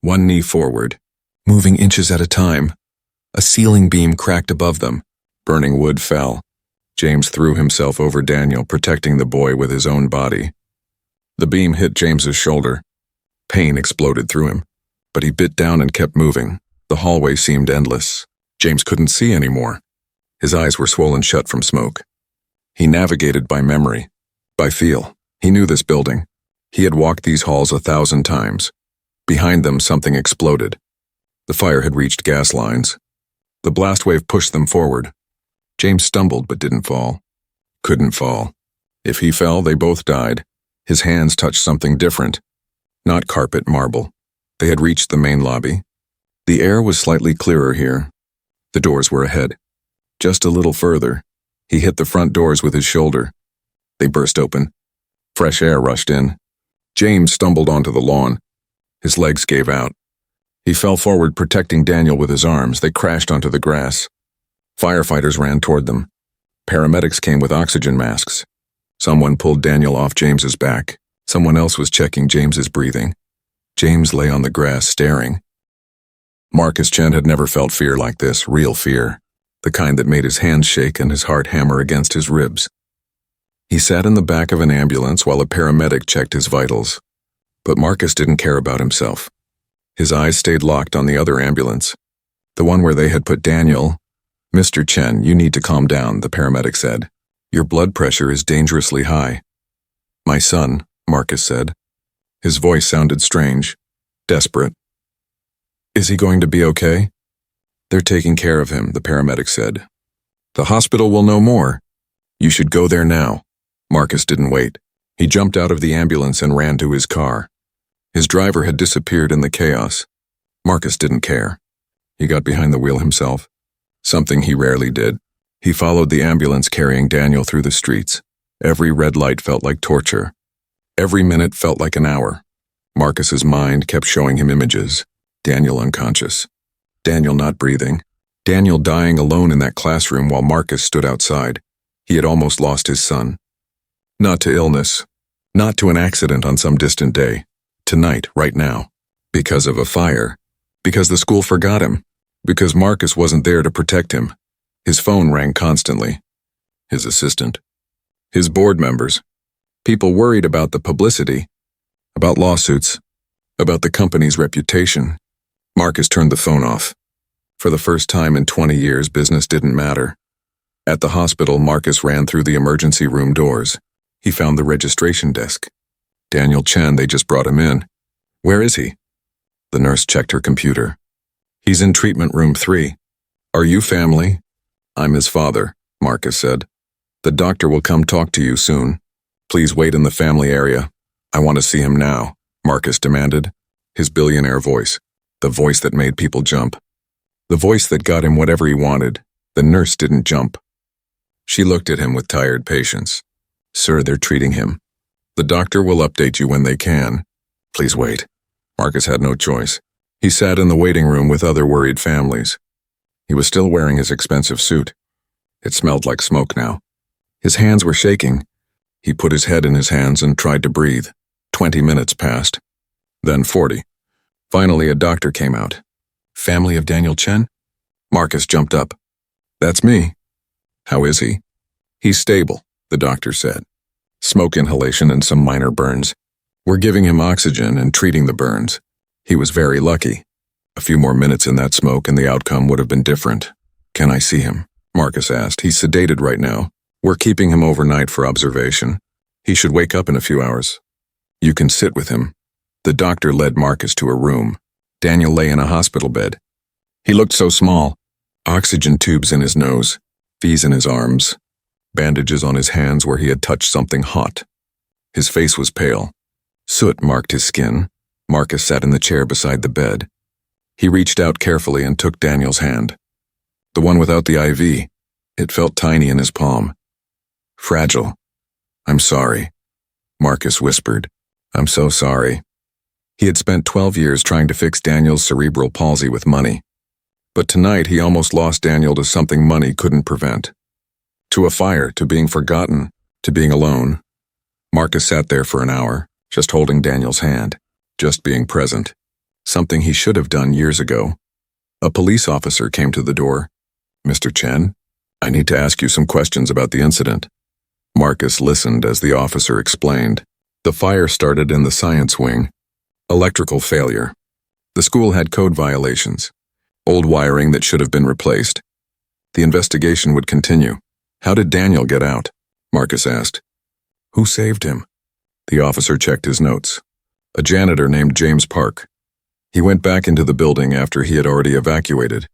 1 knee forward, moving inches at a time. A ceiling beam cracked above them. Burning wood fell. James threw himself over Daniel, protecting the boy with his own body. The beam hit James's shoulder. Pain exploded through him, but he bit down and kept moving. The hallway seemed endless. James couldn't see anymore. His eyes were swollen shut from smoke. He navigated by memory, by feel. He knew this building. He had walked these halls 1,000 times. Behind them, something exploded. The fire had reached gas lines. The blast wave pushed them forward. James stumbled but didn't fall. Couldn't fall. If he fell, they both died. His hands touched something different. Not carpet, marble. They had reached the main lobby. The air was slightly clearer here. The doors were ahead. Just a little further. He hit the front doors with his shoulder. They burst open. Fresh air rushed in. James stumbled onto the lawn. His legs gave out. He fell forward, protecting Daniel with his arms. They crashed onto the grass. Firefighters ran toward them. Paramedics came with oxygen masks. Someone pulled Daniel off James's back. Someone else was checking James's breathing. James lay on the grass, staring. Marcus Chen had never felt fear like this, real fear, the kind that made his hands shake and his heart hammer against his ribs. He sat in the back of an ambulance while a paramedic checked his vitals. But Marcus didn't care about himself. His eyes stayed locked on the other ambulance, the one where they had put Daniel. "Mr. Chen, you need to calm down," the paramedic said. "Your blood pressure is dangerously high." "My son," Marcus said. His voice sounded strange, desperate. "Is he going to be okay?" They're taking care of him, the paramedic said. The hospital will know more. You should go there now. Marcus didn't wait. He jumped out of the ambulance and ran to his car. His driver had disappeared in the chaos. Marcus didn't care. He got behind the wheel himself, something he rarely did. He followed the ambulance carrying Daniel through the streets. Every red light felt like torture. Every minute felt like an hour. Marcus's mind kept showing him images. Daniel unconscious. Daniel not breathing. Daniel dying alone in that classroom while Marcus stood outside. He had almost lost his son. Not to illness. Not to an accident on some distant day. Tonight, right now. Because of a fire. Because the school forgot him. Because Marcus wasn't there to protect him. His phone rang constantly. His assistant. His board members. People worried about the publicity. About lawsuits. About the company's reputation. Marcus turned the phone off. For the first time in 20 years, business didn't matter. At the hospital, Marcus ran through the emergency room doors. He found the registration desk. Daniel Chen, they just brought him in. Where is he? The nurse checked her computer. He's in treatment room 3. Are you family? I'm his father, Marcus said. The doctor will come talk to you soon. Please wait in the family area. I want to see him now, Marcus demanded. His billionaire voice. The voice that made people jump. The voice that got him whatever he wanted. The nurse didn't jump. She looked at him with tired patience. Sir, they're treating him. The doctor will update you when they can. Please wait. Marcus had no choice. He sat in the waiting room with other worried families. He was still wearing his expensive suit. It smelled like smoke now. His hands were shaking. He put his head in his hands and tried to breathe. 20 minutes passed. Then 40. Finally, a doctor came out. Family of Daniel Chen? Marcus jumped up. That's me. How is he? He's stable, the doctor said. Smoke inhalation and some minor burns. We're giving him oxygen and treating the burns. He was very lucky. A few more minutes in that smoke and the outcome would have been different. Can I see him? Marcus asked. He's sedated right now. We're keeping him overnight for observation. He should wake up in a few hours. You can sit with him. The doctor led Marcus to a room. Daniel lay in a hospital bed. He looked so small. Oxygen tubes in his nose, fees in his arms, bandages on his hands where he had touched something hot. His face was pale. Soot marked his skin. Marcus sat in the chair beside the bed. He reached out carefully and took Daniel's hand. The one without the IV. It felt tiny in his palm. Fragile. I'm sorry. Marcus whispered. I'm so sorry. He had spent 12 years trying to fix Daniel's cerebral palsy with money. But tonight he almost lost Daniel to something money couldn't prevent. To a fire, to being forgotten, to being alone. Marcus sat there for an hour, just holding Daniel's hand, just being present. Something he should have done years ago. A police officer came to the door. Mr. Chen, I need to ask you some questions about the incident. Marcus listened as the officer explained. The fire started in the science wing. Electrical failure. The school had code violations. Old wiring that should have been replaced. The investigation would continue. How did Daniel get out? Marcus asked. Who saved him? The officer checked his notes. A janitor named James Park. He went back into the building after he had already evacuated.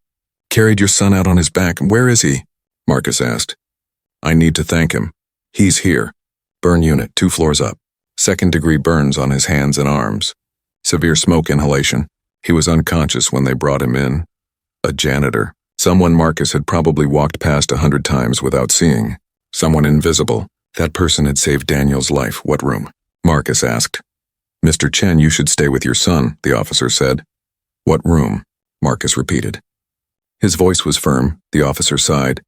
Carried your son out on his back. Where is he? Marcus asked. I need to thank him. He's here. Burn unit, 2 floors up. 2nd-degree burns on his hands and arms. Severe smoke inhalation. He was unconscious when they brought him in. A janitor. Someone Marcus had probably walked past 100 times without seeing. Someone invisible. That person had saved Daniel's life. What room? Marcus asked. Mr. Chen, you should stay with your son, the officer said. What room? Marcus repeated. His voice was firm. The officer sighed.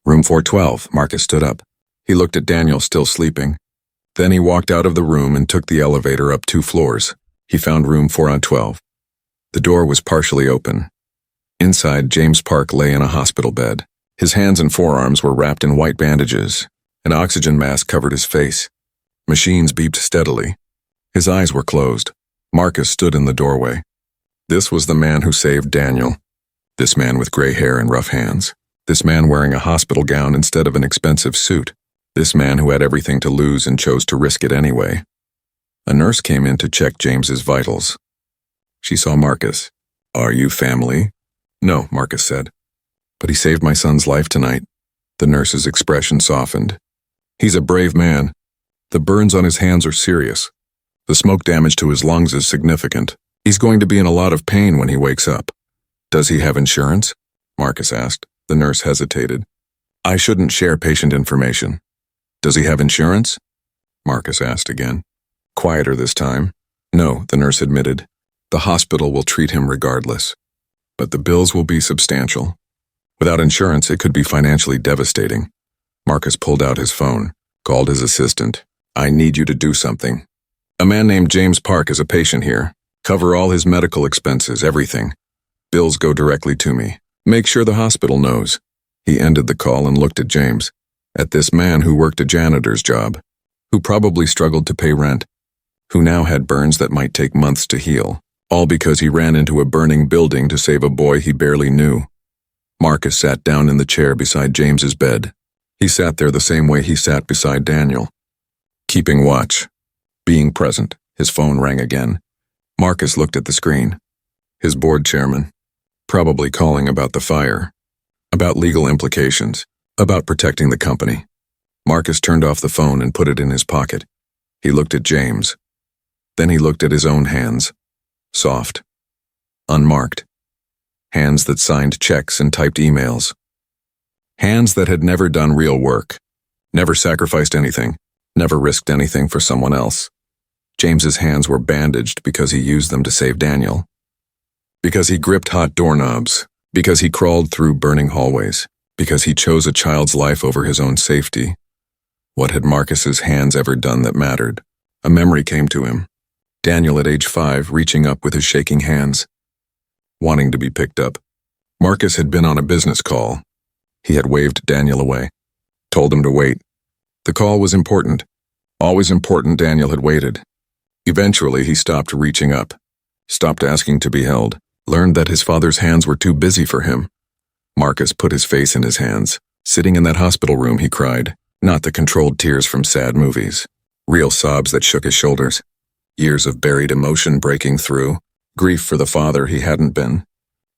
Room 412. Marcus stood up. He looked at Daniel still sleeping. Then he walked out of the room and took the elevator up 2 floors. He found room 412. The door was partially open. Inside, James Park lay in a hospital bed. His hands and forearms were wrapped in white bandages. An oxygen mask covered his face. Machines beeped steadily. His eyes were closed. Marcus stood in the doorway. This was the man who saved Daniel. This man with gray hair and rough hands. This man wearing a hospital gown instead of an expensive suit. This man who had everything to lose and chose to risk it anyway. A nurse came in to check James's vitals. She saw Marcus. Are you family? No, Marcus said. But he saved my son's life tonight. The nurse's expression softened. He's a brave man. The burns on his hands are serious. The smoke damage to his lungs is significant. He's going to be in a lot of pain when he wakes up. Does he have insurance? Marcus asked. The nurse hesitated. I shouldn't share patient information. Does he have insurance? Marcus asked again. Quieter this time. No, the nurse admitted. The hospital will treat him regardless. But the bills will be substantial. Without insurance, it could be financially devastating. Marcus pulled out his phone, called his assistant. I need you to do something. A man named James Park is a patient here. Cover all his medical expenses, everything. Bills go directly to me. Make sure the hospital knows. He ended the call and looked at James, at this man who worked a janitor's job, who probably struggled to pay rent, who now had burns that might take months to heal, all because he ran into a burning building to save a boy he barely knew. Marcus sat down in the chair beside James's bed. He sat there the same way he sat beside Daniel, keeping watch, being present. His phone rang again. Marcus looked at the screen. His board chairman, probably calling about the fire, about legal implications, about protecting the company. Marcus turned off the phone and put it in his pocket. He looked at James. Then he looked at his own hands. Soft. Unmarked. Hands that signed checks and typed emails. Hands that had never done real work. Never sacrificed anything. Never risked anything for someone else. James's hands were bandaged because he used them to save Daniel. Because he gripped hot doorknobs. Because he crawled through burning hallways. Because he chose a child's life over his own safety. What had Marcus's hands ever done that mattered? A memory came to him. Daniel at age 5, reaching up with his shaking hands, wanting to be picked up. Marcus had been on a business call. He had waved Daniel away, told him to wait. The call was important. Always important. Daniel had waited. Eventually, he stopped reaching up, stopped asking to be held, learned that his father's hands were too busy for him. Marcus put his face in his hands. Sitting in that hospital room, he cried, not the controlled tears from sad movies, real sobs that shook his shoulders. Years of buried emotion breaking through, grief for the father he hadn't been,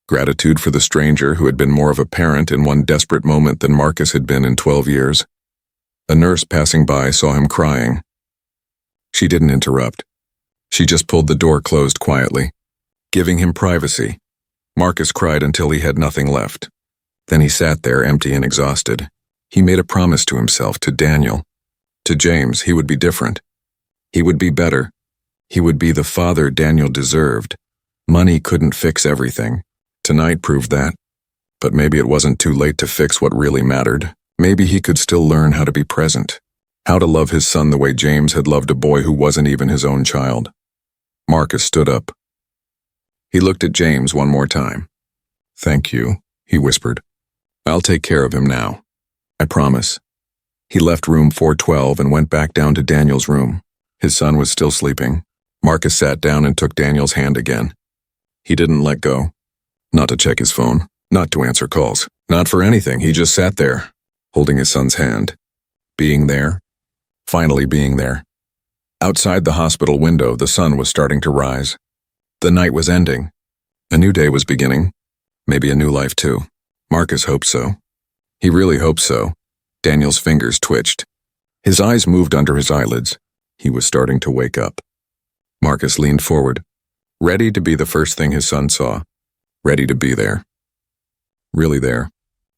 gratitude for the stranger who had been more of a parent in one desperate moment than Marcus had been in 12 years. A nurse passing by saw him crying. She didn't interrupt. She just pulled the door closed quietly, giving him privacy. Marcus cried until he had nothing left. Then he sat there empty and exhausted. He made a promise to himself, to Daniel. To James, he would be different. He would be better. He would be the father Daniel deserved. Money couldn't fix everything. Tonight proved that. But maybe it wasn't too late to fix what really mattered. Maybe he could still learn how to be present. How to love his son the way James had loved a boy who wasn't even his own child. Marcus stood up. He looked at James one more time. Thank you, he whispered. I'll take care of him now. I promise. He left room 412 and went back down to Daniel's room. His son was still sleeping. Marcus sat down and took Daniel's hand again. He didn't let go. Not to check his phone, not to answer calls, not for anything. He just sat there, holding his son's hand. Being there. Finally being there. Outside the hospital window, the sun was starting to rise. The night was ending. A new day was beginning. Maybe a new life too. Marcus hoped so. He really hoped so. Daniel's fingers twitched. His eyes moved under his eyelids. He was starting to wake up. Marcus leaned forward, ready to be the first thing his son saw. Ready to be there. Really there.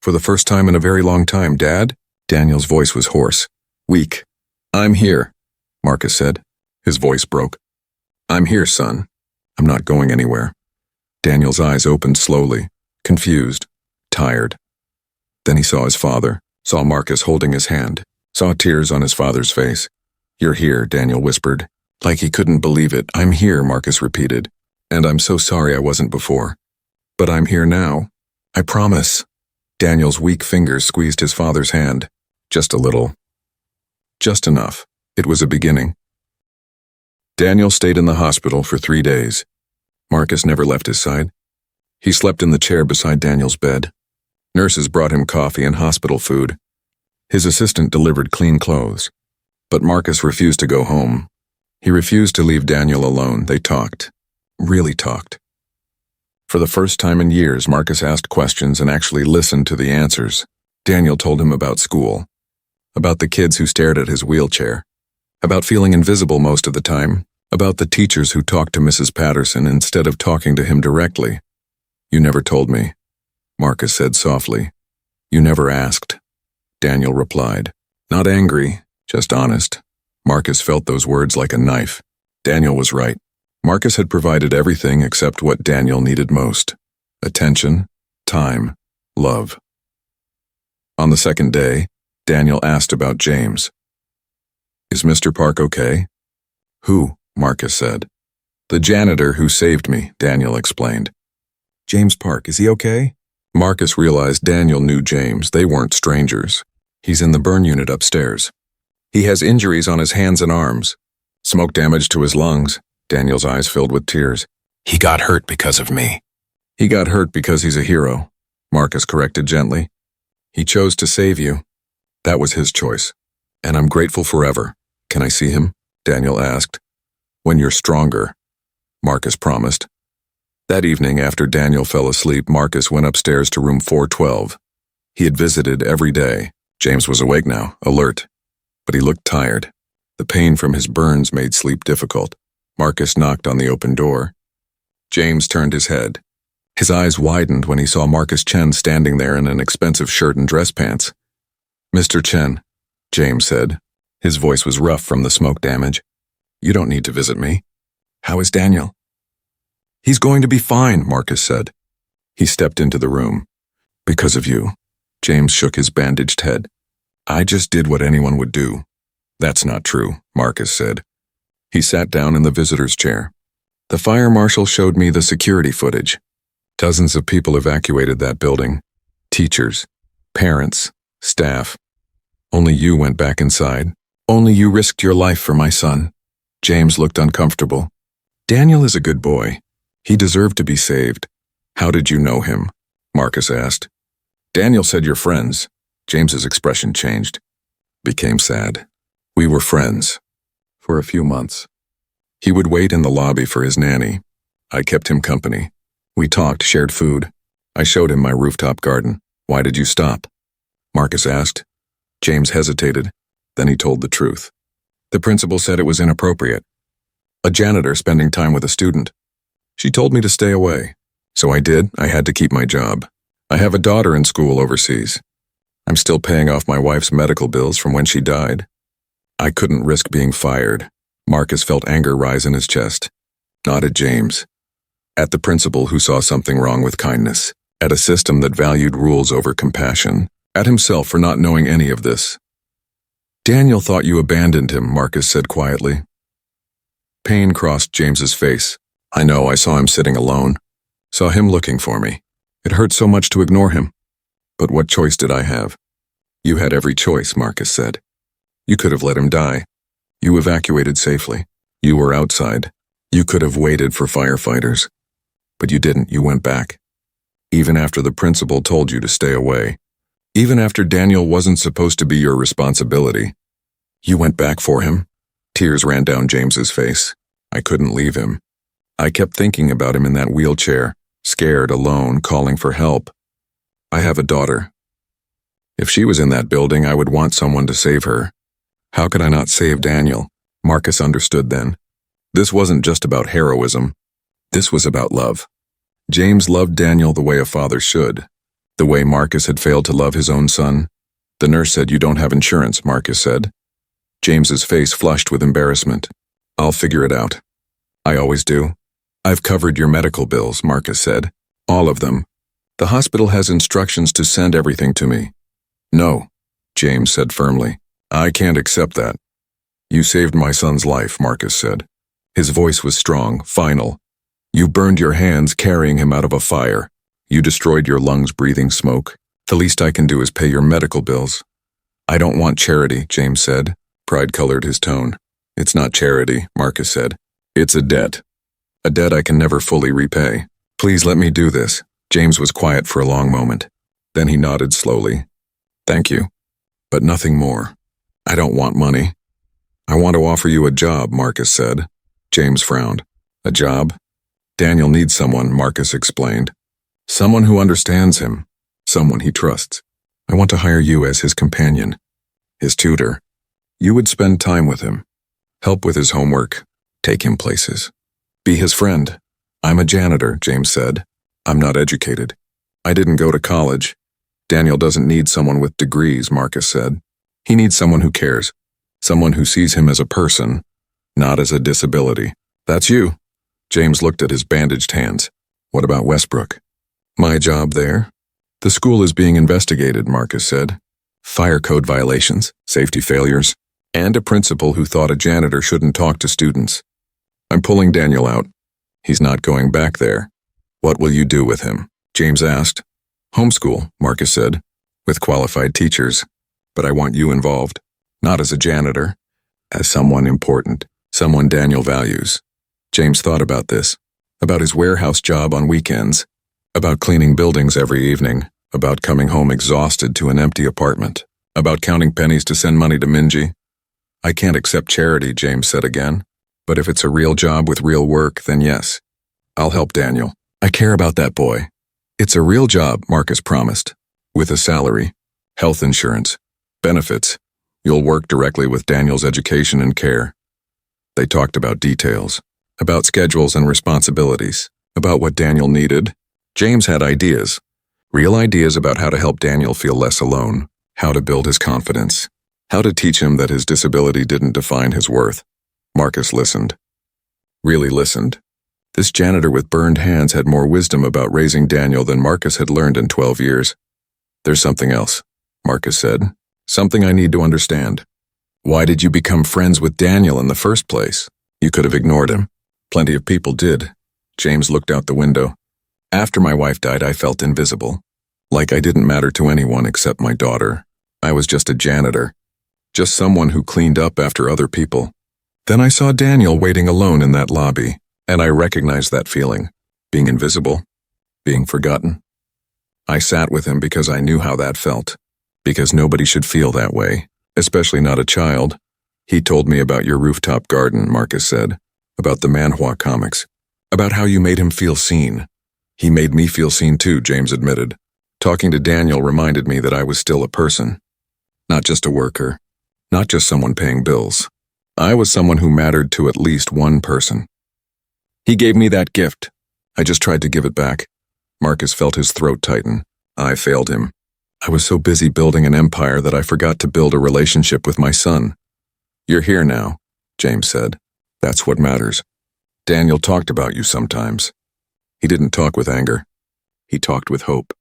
For the first time in a very long time, Dad? Daniel's voice was hoarse, weak. I'm here, Marcus said. His voice broke. I'm here, son. I'm not going anywhere. Daniel's eyes opened slowly, confused, tired. Then he saw his father, saw Marcus holding his hand, saw tears on his father's face. You're here, Daniel whispered. Like he couldn't believe it. I'm here, Marcus repeated. And I'm so sorry I wasn't before. But I'm here now. I promise. Daniel's weak fingers squeezed his father's hand. Just a little. Just enough. It was a beginning. Daniel stayed in the hospital for 3 days. Marcus never left his side. He slept in the chair beside Daniel's bed. Nurses brought him coffee and hospital food. His assistant delivered clean clothes. But Marcus refused to go home. He refused to leave Daniel alone. They talked. Really talked. For the first time in years, Marcus asked questions and actually listened to the answers. Daniel told him about school, about the kids who stared at his wheelchair, about feeling invisible most of the time, about the teachers who talked to Mrs. Patterson instead of talking to him directly. "You never told me," Marcus said softly. "You never asked," Daniel replied. Not angry, just honest. Marcus felt those words like a knife. Daniel was right. Marcus had provided everything except what Daniel needed most: attention, time, love. On the second day, Daniel asked about James. "Is Mr. Park okay?" "Who?" Marcus said. "The janitor who saved me," Daniel explained. "James Park, is he okay?" Marcus realized Daniel knew James. They weren't strangers. "He's in the burn unit upstairs. He has injuries on his hands and arms. Smoke damage to his lungs." Daniel's eyes filled with tears. "He got hurt because of me." "He got hurt because he's a hero," Marcus corrected gently. "He chose to save you. That was his choice. And I'm grateful forever." "Can I see him?" Daniel asked. "When you're stronger," Marcus promised. That evening, after Daniel fell asleep, Marcus went upstairs to room 412. He had visited every day. James was awake now, alert, but he looked tired. The pain from his burns made sleep difficult. Marcus knocked on the open door. James turned his head. His eyes widened when he saw Marcus Chen standing there in an expensive shirt and dress pants. "Mr. Chen," James said. His voice was rough from the smoke damage. "You don't need to visit me. How is Daniel?" "He's going to be fine," Marcus said. He stepped into the room. "Because of you." James shook his bandaged head. "I just did what anyone would do." "That's not true," Marcus said. He sat down in the visitor's chair. "The fire marshal showed me the security footage. Dozens of people evacuated that building. Teachers, parents, staff. Only you went back inside. Only you risked your life for my son." James looked uncomfortable. "Daniel is a good boy. He deserved to be saved." "How did you know him?" Marcus asked. "Daniel said you're friends." James's expression changed. Became sad. "We were friends. For a few months. He would wait in the lobby for his nanny. I kept him company. We talked, shared food. I showed him my rooftop garden." "Why did you stop?" Marcus asked. James hesitated. Then he told the truth. "The principal said it was inappropriate. A janitor spending time with a student. She told me to stay away. So I did. I had to keep my job. I have a daughter in school overseas. I'm still paying off my wife's medical bills from when she died. I couldn't risk being fired." Marcus felt anger rise in his chest. Not at James. At the principal who saw something wrong with kindness. At a system that valued rules over compassion. At himself for not knowing any of this. "Daniel thought you abandoned him," Marcus said quietly. Pain crossed James's face. "I know, I saw him sitting alone. Saw him looking for me. It hurt so much to ignore him. But what choice did I have?" "You had every choice," Marcus said. "You could have let him die. You evacuated safely. You were outside. You could have waited for firefighters. But you didn't. You went back. Even after the principal told you to stay away. Even after Daniel wasn't supposed to be your responsibility. You went back for him." Tears ran down James's face. "I couldn't leave him. I kept thinking about him in that wheelchair, scared, alone, calling for help. I have a daughter. If she was in that building, I would want someone to save her. How could I not save Daniel?" Marcus understood then. This wasn't just about heroism. This was about love. James loved Daniel the way a father should. The way Marcus had failed to love his own son. "The nurse said you don't have insurance," Marcus said. James's face flushed with embarrassment. "I'll figure it out. I always do. I've covered your medical bills," Marcus said. "All of them. The hospital has instructions to send everything to me." "No," James said firmly. "I can't accept that." "You saved my son's life," Marcus said. His voice was strong, final. "You burned your hands carrying him out of a fire. You destroyed your lungs breathing smoke. The least I can do is pay your medical bills." "I don't want charity," James said. Pride colored his tone. "It's not charity," Marcus said. "It's a debt. A debt I can never fully repay. Please let me do this." James was quiet for a long moment. Then he nodded slowly. "Thank you. But nothing more. I don't want money." "I want to offer you a job," Marcus said. James frowned. "A job?" Daniel needs someone, Marcus explained. Someone who understands him. Someone he trusts. I want to hire you as his companion. His tutor. You would spend time with him. Help with his homework. Take him places. Be his friend. I'm a janitor, James said. I'm not educated. I didn't go to college. Daniel doesn't need someone with degrees, Marcus said. He needs someone who cares. Someone who sees him as a person, not as a disability. That's you. James looked at his bandaged hands. What about Westbrook? My job there? The school is being investigated, Marcus said. Fire code violations, safety failures, and a principal who thought a janitor shouldn't talk to students. I'm pulling Daniel out. He's not going back there. What will you do with him? James asked. Homeschool, Marcus said, with qualified teachers. But I want you involved, not as a janitor, as someone important, someone Daniel values. James thought about this, about his warehouse job on weekends, about cleaning buildings every evening, about coming home exhausted to an empty apartment, about counting pennies to send money to Minji. I can't accept charity, James said again, but if it's a real job with real work, then yes. I'll help Daniel. I care about that boy. It's a real job, Marcus promised, with a salary, health insurance, benefits. You'll work directly with Daniel's education and care. They talked about details, about schedules and responsibilities, about what Daniel needed. James had ideas, real ideas about how to help Daniel feel less alone, how to build his confidence, how to teach him that his disability didn't define his worth. Marcus listened. Really listened. This janitor with burned hands had more wisdom about raising Daniel than Marcus had learned in 12 years. There's something else, Marcus said. Something I need to understand. Why did you become friends with Daniel in the first place? You could have ignored him. Plenty of people did. James looked out the window. After my wife died, I felt invisible. Like I didn't matter to anyone except my daughter. I was just a janitor. Just someone who cleaned up after other people. Then I saw Daniel waiting alone in that lobby, and I recognized that feeling. Being invisible. Being forgotten. I sat with him because I knew how that felt. Because nobody should feel that way, especially not a child. He told me about your rooftop garden, Marcus said. About the manhwa comics. About how you made him feel seen. He made me feel seen too, James admitted. Talking to Daniel reminded me that I was still a person. Not just a worker. Not just someone paying bills. I was someone who mattered to at least one person. He gave me that gift. I just tried to give it back. Marcus felt his throat tighten. I failed him. I was so busy building an empire that I forgot to build a relationship with my son. You're here now, James said. That's what matters. Daniel talked about you sometimes. He didn't talk with anger. He talked with hope.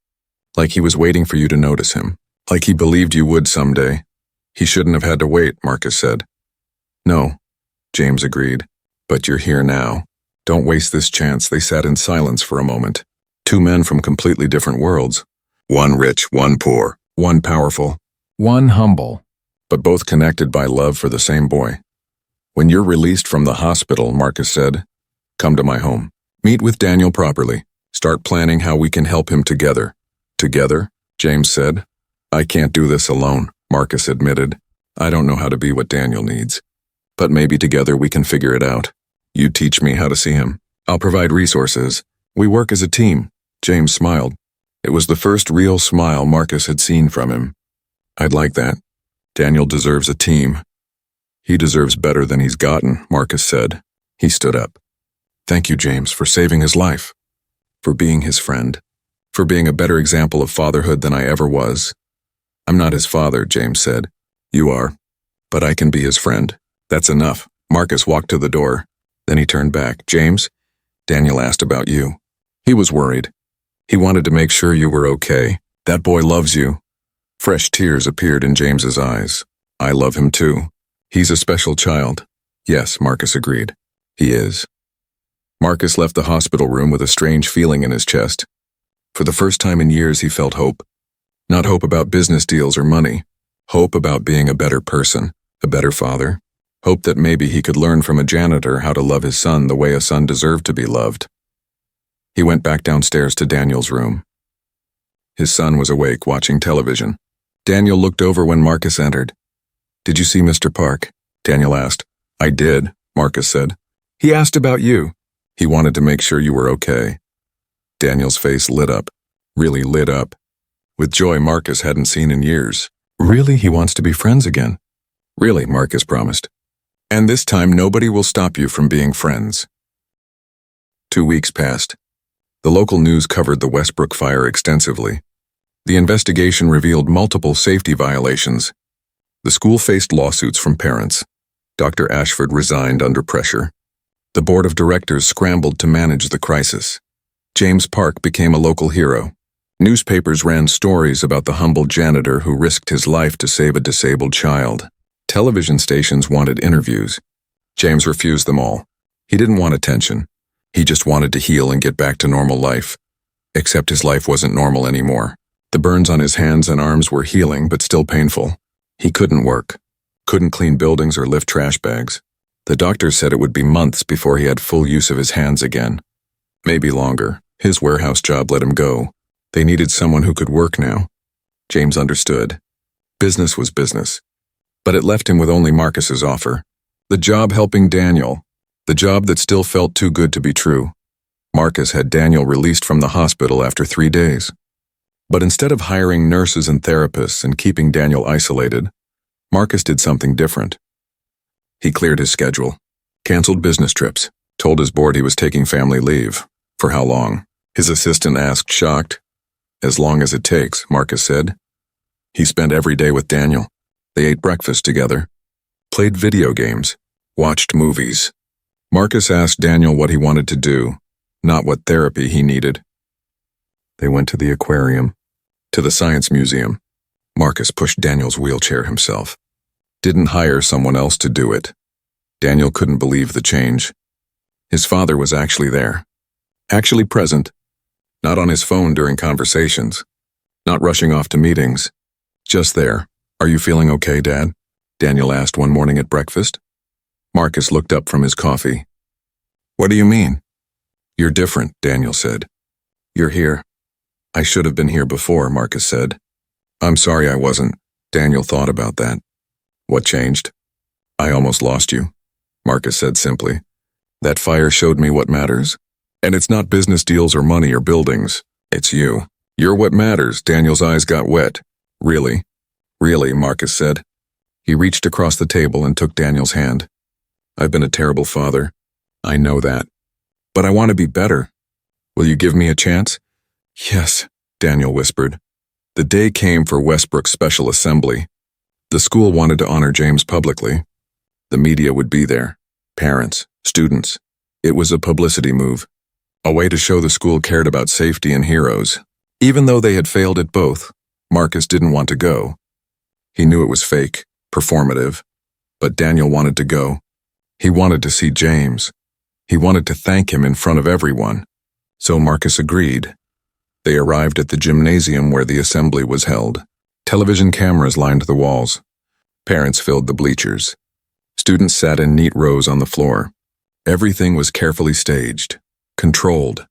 Like he was waiting for you to notice him. Like he believed you would someday. He shouldn't have had to wait, Marcus said. No, James agreed. But you're here now. Don't waste this chance. They sat in silence for a moment. Two men from completely different worlds. One rich, one poor, one powerful, one humble, but both connected by love for the same boy. When you're released from the hospital, Marcus said, come to my home. Meet with Daniel properly. Start planning how we can help him together. Together? James said. I can't do this alone, Marcus admitted. I don't know how to be what Daniel needs. But maybe together we can figure it out. You teach me how to see him. I'll provide resources. We work as a team. James smiled. It was the first real smile Marcus had seen from him. I'd like that. Daniel deserves a team. He deserves better than he's gotten, Marcus said. He stood up. Thank you, James, for saving his life. For being his friend. For being a better example of fatherhood than I ever was. I'm not his father, James said. You are. But I can be his friend. That's enough. Marcus walked to the door. Then he turned back. James, Daniel asked about you. He was worried. He wanted to make sure you were okay. That boy loves you. Fresh tears appeared in James's eyes. I love him too. He's a special child. Yes, Marcus agreed. He is. Marcus left the hospital room with a strange feeling in his chest. For the first time in years, he felt hope. Not hope about business deals or money. Hope about being a better person, a better father. Hope that maybe he could learn from a janitor how to love his son the way a son deserved to be loved. He went back downstairs to Daniel's room. His son was awake, watching television. Daniel looked over when Marcus entered. Did you see Mr. Park? Daniel asked. I did, Marcus said. He asked about you. He wanted to make sure you were okay. Daniel's face lit up, really lit up, with joy Marcus hadn't seen in years. Really, he wants to be friends again. Really, Marcus promised. And this time nobody will stop you from being friends. 2 weeks passed. The local news covered the Westbrook fire extensively. The investigation revealed multiple safety violations. The school faced lawsuits from parents. Dr. Ashford resigned under pressure. The board of directors scrambled to manage the crisis. James Park became a local hero. Newspapers ran stories about the humble janitor who risked his life to save a disabled child. Television stations wanted interviews. James refused them all. He didn't want attention. He just wanted to heal and get back to normal life. Except his life wasn't normal anymore. The burns on his hands and arms were healing but still painful. He couldn't work, couldn't clean buildings or lift trash bags. The doctors said it would be months before he had full use of his hands again. Maybe longer. His warehouse job let him go. They needed someone who could work now. James understood. Business was business. But it left him with only Marcus's offer. The job helping Daniel. The job that still felt too good to be true. Marcus had Daniel released from the hospital after 3 days. But instead of hiring nurses and therapists and keeping Daniel isolated, Marcus did something different. He cleared his schedule, canceled business trips, told his board he was taking family leave. For how long? His assistant asked, shocked. As long as it takes, Marcus said. He spent every day with Daniel. They ate breakfast together, played video games, watched movies. Marcus asked Daniel what he wanted to do, not what therapy he needed. They went to the aquarium, to the science museum. Marcus pushed Daniel's wheelchair himself. Didn't hire someone else to do it. Daniel couldn't believe the change. His father was actually there. Actually present. Not on his phone during conversations. Not rushing off to meetings. Just there. Are you feeling okay, Dad? Daniel asked one morning at breakfast. Marcus looked up from his coffee. What do you mean? You're different, Daniel said. You're here. I should have been here before, Marcus said. I'm sorry I wasn't. Daniel thought about that. What changed? I almost lost you, Marcus said simply. That fire showed me what matters. And it's not business deals or money or buildings. It's you. You're what matters. Daniel's eyes got wet. Really? Really, Marcus said. He reached across the table and took Daniel's hand. I've been a terrible father. I know that. But I want to be better. Will you give me a chance? Yes, Daniel whispered. The day came for Westbrook's special assembly. The school wanted to honor James publicly. The media would be there. Parents, students. It was a publicity move. A way to show the school cared about safety and heroes. Even though they had failed at both, Marcus didn't want to go. He knew it was fake, performative, but Daniel wanted to go. He wanted to see James. He wanted to thank him in front of everyone. So Marcus agreed. They arrived at the gymnasium where the assembly was held. Television cameras lined the walls. Parents filled the bleachers. Students sat in neat rows on the floor. Everything was carefully staged, controlled,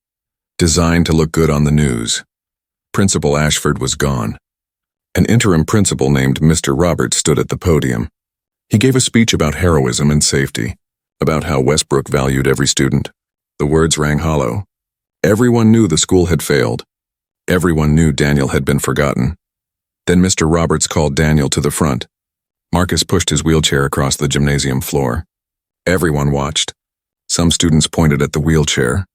designed to look good on the news. Principal Ashford was gone. An interim principal named Mr. Roberts stood at the podium. He gave a speech about heroism and safety, about how Westbrook valued every student. The words rang hollow. Everyone knew the school had failed. Everyone knew Daniel had been forgotten. Then Mr. Roberts called Daniel to the front. Marcus pushed his wheelchair across the gymnasium floor. Everyone watched. Some students pointed at the wheelchair.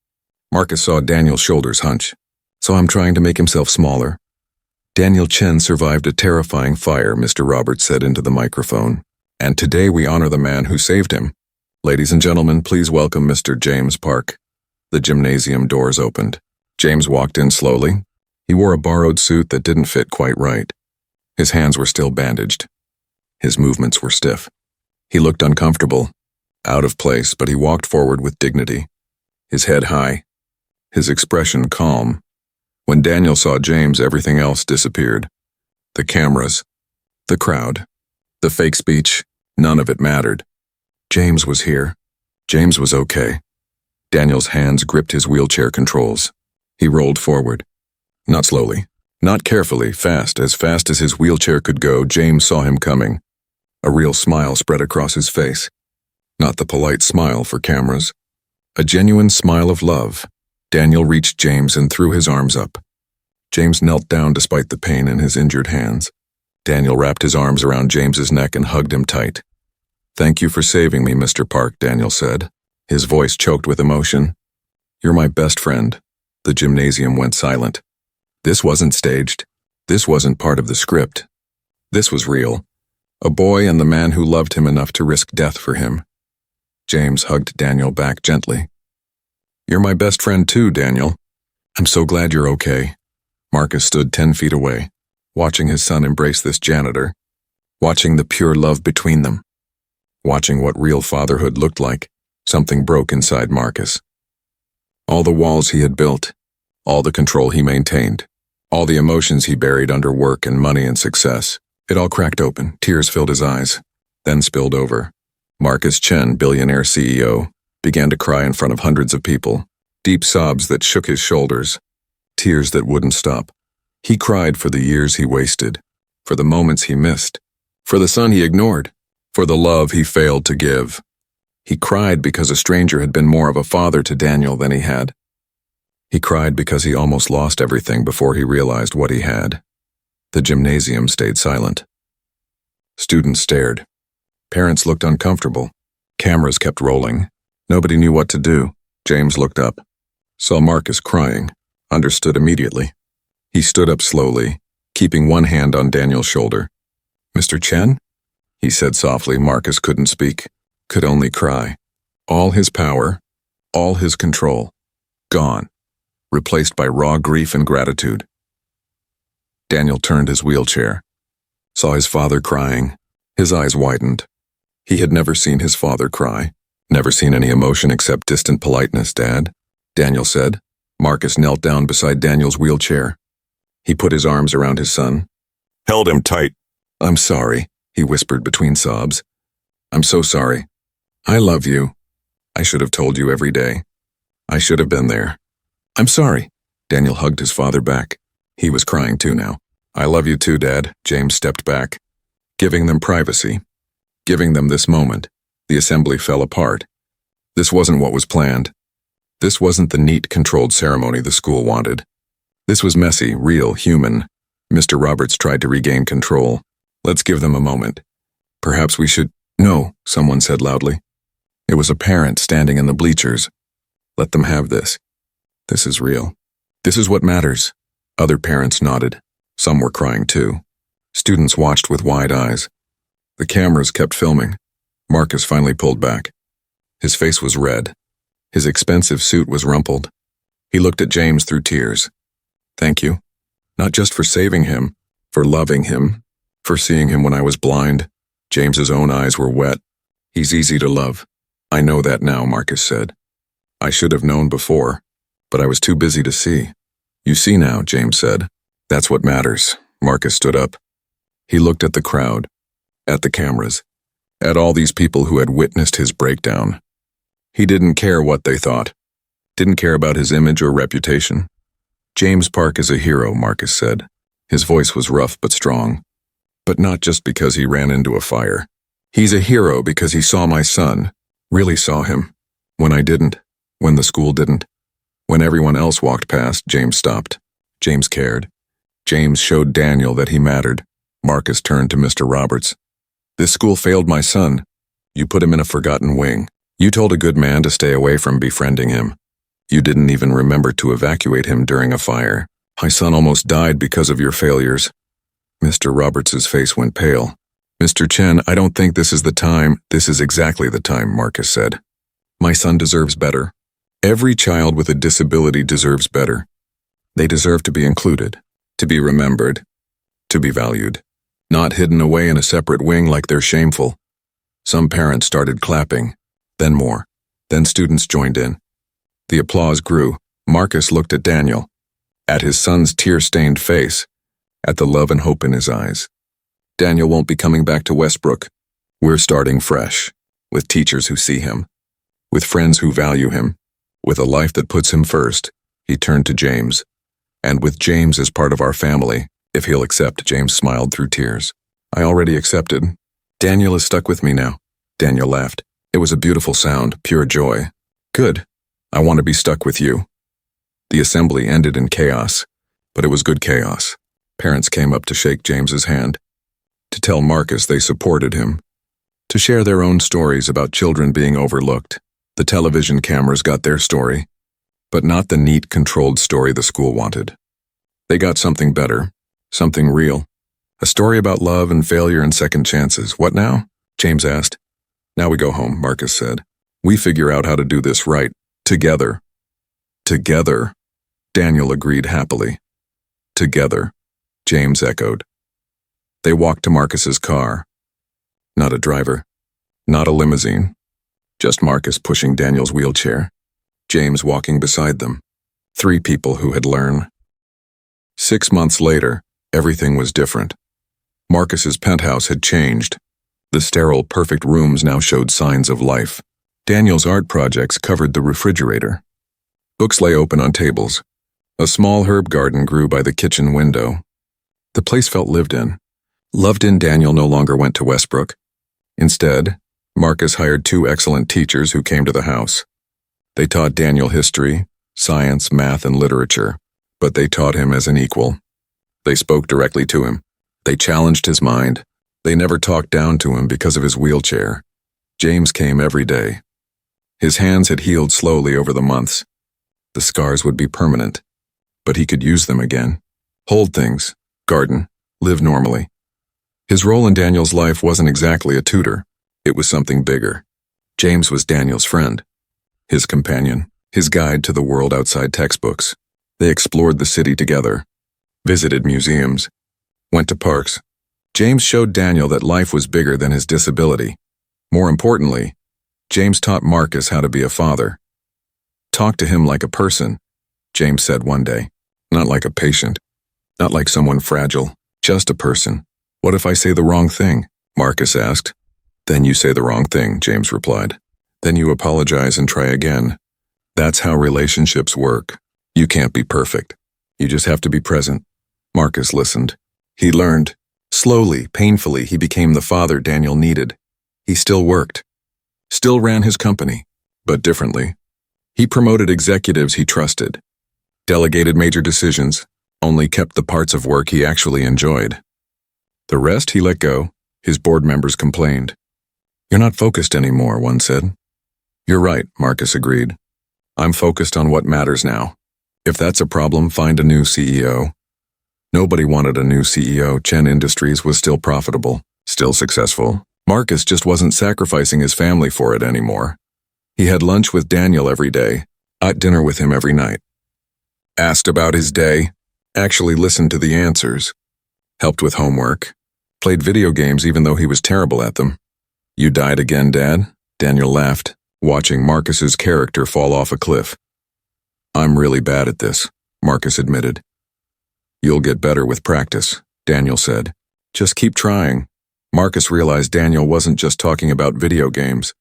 Marcus saw Daniel's shoulders hunch. So I'm trying to make himself smaller. Daniel Chen survived a terrifying fire, Mr. Roberts said into the microphone. And today we honor the man who saved him. Ladies and gentlemen, please welcome Mr. James Park. The gymnasium doors opened. James walked in slowly. He wore a borrowed suit that didn't fit quite right. His hands were still bandaged. His movements were stiff. He looked uncomfortable, out of place, but he walked forward with dignity. His head high, his expression calm. When Daniel saw James, everything else disappeared. The cameras, the crowd, the fake speech, none of it mattered. James was here. James was okay. Daniel's hands gripped his wheelchair controls. He rolled forward. Not slowly, not carefully, fast as his wheelchair could go. James saw him coming. A real smile spread across his face. Not the polite smile for cameras. A genuine smile of love. Daniel reached James and threw his arms up. James knelt down despite the pain in his injured hands. Daniel wrapped his arms around James's neck and hugged him tight. "Thank you for saving me, Mr. Park," Daniel said, his voice choked with emotion. "You're my best friend." The gymnasium went silent. This wasn't staged. This wasn't part of the script. This was real. A boy and the man who loved him enough to risk death for him. James hugged Daniel back gently. "You're my best friend too, Daniel. I'm so glad you're okay." Marcus stood 10 feet away, watching his son embrace this janitor, watching the pure love between them, watching what real fatherhood looked like. Something broke inside Marcus. All the walls he had built, all the control he maintained, all the emotions he buried under work and money and success, it all cracked open. Tears filled his eyes, then spilled over. Marcus Chen, Billionaire CEO, began to cry in front of hundreds of people, deep sobs that shook his shoulders, tears that wouldn't stop. He cried for the years he wasted, for the moments he missed, for the son he ignored, for the love he failed to give. He cried because a stranger had been more of a father to Daniel than he had. He cried because he almost lost everything before he realized what he had. The gymnasium stayed silent. Students stared. Parents looked uncomfortable. Cameras kept rolling. Nobody knew what to do. James looked up, saw Marcus crying, understood immediately. He stood up slowly, keeping one hand on Daniel's shoulder. "Mr. Chen?" he said softly. Marcus couldn't speak, could only cry. All his power, all his control, gone, replaced by raw grief and gratitude. Daniel turned his wheelchair, saw his father crying. His eyes widened. He had never seen his father cry, never seen any emotion except distant politeness. "Dad," Daniel said. Marcus knelt down beside Daniel's wheelchair. He put his arms around his son, held him tight. "I'm sorry," he whispered between sobs. "I'm so sorry. I love you. I should have told you every day. I should have been there. I'm sorry." Daniel hugged his father back. He was crying too now. "I love you too, Dad." James stepped back, giving them privacy, giving them this moment. The assembly fell apart. This wasn't what was planned. This wasn't the neat, controlled ceremony the school wanted. This was messy, real, human. Mr. Roberts tried to regain control. "Let's give them a moment. Perhaps we should—" "No," someone said loudly. It was a parent standing in the bleachers. "Let them have this. This is real. This is what matters." Other parents nodded. Some were crying too. Students watched with wide eyes. The cameras kept filming. Marcus finally pulled back. His face was red. His expensive suit was rumpled. He looked at James through tears. "Thank you. Not just for saving him, for loving him, for seeing him when I was blind." James's own eyes were wet. "He's easy to love." "I know that now," Marcus said. "I should have known before, but I was too busy to see." "You see now," James said. "That's what matters." Marcus stood up. He looked at the crowd, at the cameras, at all these people who had witnessed his breakdown. He didn't care what they thought, didn't care about his image or reputation. "James Park is a hero," Marcus said. His voice was rough but strong. "But not just because he ran into a fire. He's a hero because he saw my son, really saw him, when I didn't, when the school didn't. When everyone else walked past, James stopped. James cared. James showed Daniel that he mattered." Marcus turned to Mr. Roberts. "This school failed my son. You put him in a forgotten wing. You told a good man to stay away from befriending him. You didn't even remember to evacuate him during a fire. My son almost died because of your failures." Mr. Roberts's face went pale. "Mr. Chen, I don't think this is the time." "This is exactly the time," Marcus said. "My son deserves better. Every child with a disability deserves better. They deserve to be included, to be remembered, to be valued, not hidden away in a separate wing like they're shameful." Some parents started clapping, then more. Then students joined in. The applause grew. Marcus looked at Daniel, at his son's tear-stained face, at the love and hope in his eyes. "Daniel won't be coming back to Westbrook. We're starting fresh, with teachers who see him, with friends who value him, with a life that puts him first." He turned to James. "And with James as part of our family, if he'll accept." James smiled through tears. "I already accepted. Daniel is stuck with me now." Daniel laughed. It was a beautiful sound, pure joy. "Good. I want to be stuck with you. The assembly ended in chaos, but it was good chaos. Parents came up to shake James's hand, to tell Marcus they supported him, to share their own stories about children being overlooked. The television cameras got their story, but not the neat, controlled story the school wanted. They got something better, something real. A story about love and failure and second chances. What now? James asked. Now we go home, Marcus said. We figure out how to do this right. Together. Together, Daniel agreed happily. Together, James echoed. They walked to Marcus's car. Not a driver, not a limousine, just Marcus pushing Daniel's wheelchair, James walking beside them. 3 people who had learned. 6 months later, everything was different. Marcus's penthouse had changed. The sterile, perfect rooms now showed signs of life. Daniel's art projects covered the refrigerator. Books lay open on tables. A small herb garden grew by the kitchen window. The place felt lived in. Loved in Daniel no longer went to Westbrook. Instead, Marcus hired 2 excellent teachers who came to the house. They taught Daniel history, science, math, and literature, but they taught him as an equal. They spoke directly to him. They challenged his mind. They never talked down to him because of his wheelchair. James came every day. His hands had healed slowly over the months. The scars would be permanent, but he could use them again. Hold things, garden, live normally. His role in Daniel's life wasn't exactly a tutor. It was something bigger. James was Daniel's friend, his companion, his guide to the world outside textbooks. They explored the city together, visited museums, went to parks. James showed Daniel that life was bigger than his disability. More importantly, James taught Marcus how to be a father. Talk to him like a person, James said one day. Not like a patient, not like someone fragile, just a person. What if I say the wrong thing? Marcus asked. Then you say the wrong thing, James replied. Then you apologize and try again. That's how relationships work. You can't be perfect. You just have to be present. Marcus listened. He learned. Slowly, painfully, he became the father Daniel needed. He still worked. Still ran his company, but differently. He promoted executives he trusted. Delegated major decisions, only kept the parts of work he actually enjoyed. The rest he let go. His board members complained. You're not focused anymore, one said. You're right, Marcus agreed. I'm focused on what matters now. If that's a problem, find a new CEO. Nobody wanted a new CEO. Chen Industries was still profitable, still successful. Marcus just wasn't sacrificing his family for it anymore. He had lunch with Daniel every day, ate dinner with him every night. Asked about his day, actually listened to the answers, helped with homework, played video games even though he was terrible at them. You died again, Dad? Daniel laughed, watching Marcus's character fall off a cliff. I'm really bad at this, Marcus admitted. You'll get better with practice, Daniel said. Just keep trying. Marcus realized Daniel wasn't just talking about video games.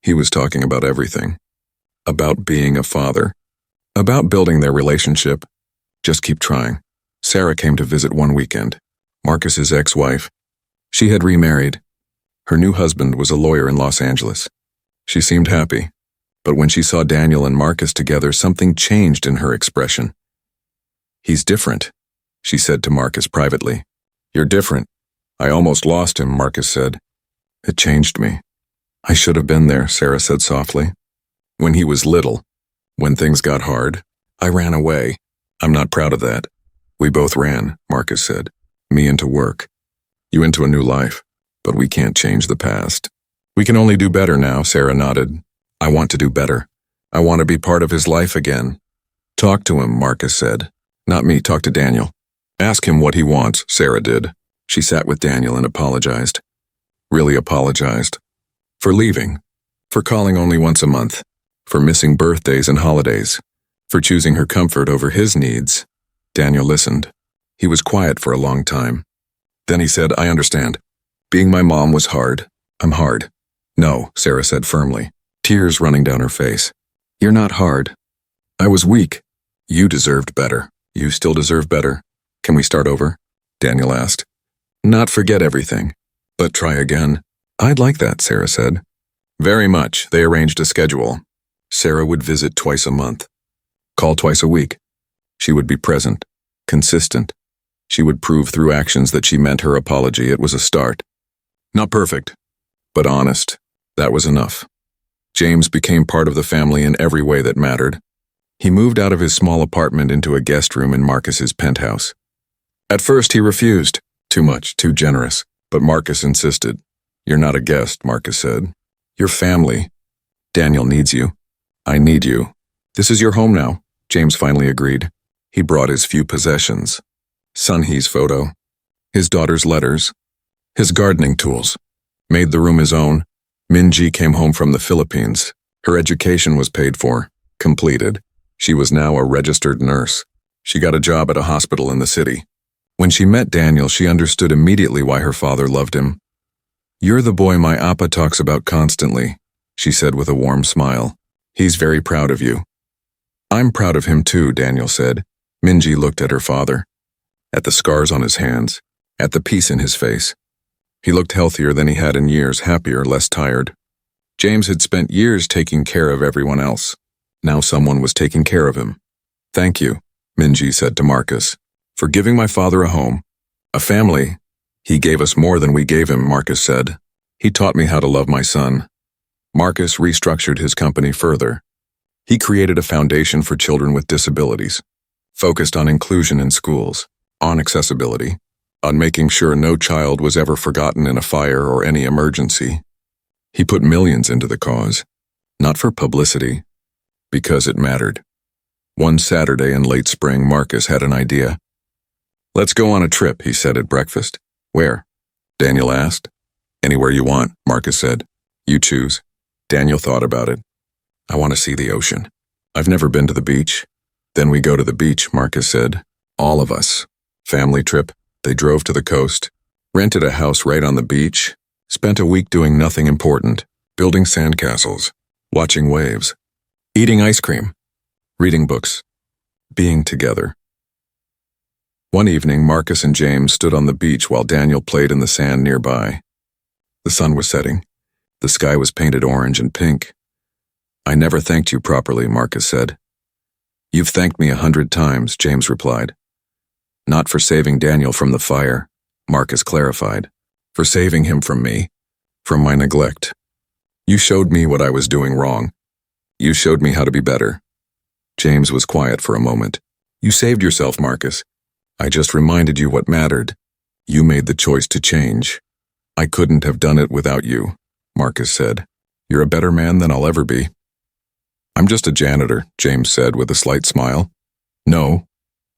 He was talking about everything. About being a father. About building their relationship. Just keep trying. Sarah came to visit one weekend. Marcus's ex-wife. She had remarried. Her new husband was a lawyer in Los Angeles. She seemed happy, but when she saw Daniel and Marcus together, something changed in her expression. He's different, she said to Marcus privately. You're different. I almost lost him, Marcus said. It changed me. I should have been there, Sarah said softly. When he was little, when things got hard, I ran away. I'm not proud of that. We both ran, Marcus said. Me into work. You into a new life. But we can't change the past. We can only do better now, Sarah nodded. I want to do better. I want to be part of his life again. Talk to him, Marcus said. Not me, talk to Daniel. Ask him what he wants, Sarah did. She sat with Daniel and apologized. Really apologized. For leaving. For calling only once a month. For missing birthdays and holidays. For choosing her comfort over his needs. Daniel listened. He was quiet for a long time. Then he said, I understand. Being my mom was hard. I'm hard. No, Sarah said firmly, tears running down her face. You're not hard. I was weak. You deserved better. You still deserve better. Can we start over? Daniel asked. Not forget everything, but try again. I'd like that, Sarah said. Very much. They arranged a schedule. Sarah would visit twice a month, call twice a week. She would be present, consistent. She would prove through actions that she meant her apology. It was a start. Not perfect, but honest. That was enough. James became part of the family in every way that mattered. He moved out of his small apartment into a guest room in Marcus's penthouse. At first he refused. Too much, too generous. But Marcus insisted. You're not a guest, Marcus said. You're family. Daniel needs you. I need you. This is your home now, James finally agreed. He brought his few possessions. Sunhee's photo, his daughter's letters, his gardening tools. Made the room his own. Minji came home from the Philippines. Her education was paid for, completed. She was now a registered nurse. She got a job at a hospital in the city. When she met Daniel, she understood immediately why her father loved him. You're the boy my appa talks about constantly, she said with a warm smile. He's very proud of you. I'm proud of him too, Daniel said. Minji looked at her father, at the scars on his hands, at the peace in his face. He looked healthier than he had in years, happier, less tired. James had spent years taking care of everyone else. Now someone was taking care of him. Thank you, Minji said to Marcus, for giving my father a home, a family. He gave us more than we gave him, Marcus said. He taught me how to love my son. Marcus restructured his company further. He created a foundation for children with disabilities, focused on inclusion in schools, on accessibility, on making sure no child was ever forgotten in a fire or any emergency. He put millions into the cause, not for publicity, because it mattered. One Saturday in late spring, Marcus had an idea. Let's go on a trip, he said at breakfast. Where? Daniel asked. Anywhere you want, Marcus said. You choose. Daniel thought about it. I want to see the ocean. I've never been to the beach. Then we go to the beach, Marcus said. All of us. Family trip. They drove to the coast, rented a house right on the beach, spent a week doing nothing important, building sandcastles, watching waves, eating ice cream, reading books, being together. One evening, Marcus and James stood on the beach while Daniel played in the sand nearby. The sun was setting. The sky was painted orange and pink. I never thanked you properly, Marcus said. You've thanked me 100 times, James replied. Not for saving Daniel from the fire, Marcus clarified. For saving him from me, from my neglect. You showed me what I was doing wrong. You showed me how to be better. James was quiet for a moment. You saved yourself, Marcus. I just reminded you what mattered. You made the choice to change. I couldn't have done it without you, Marcus said. You're a better man than I'll ever be. I'm just a janitor, James said with a slight smile. No,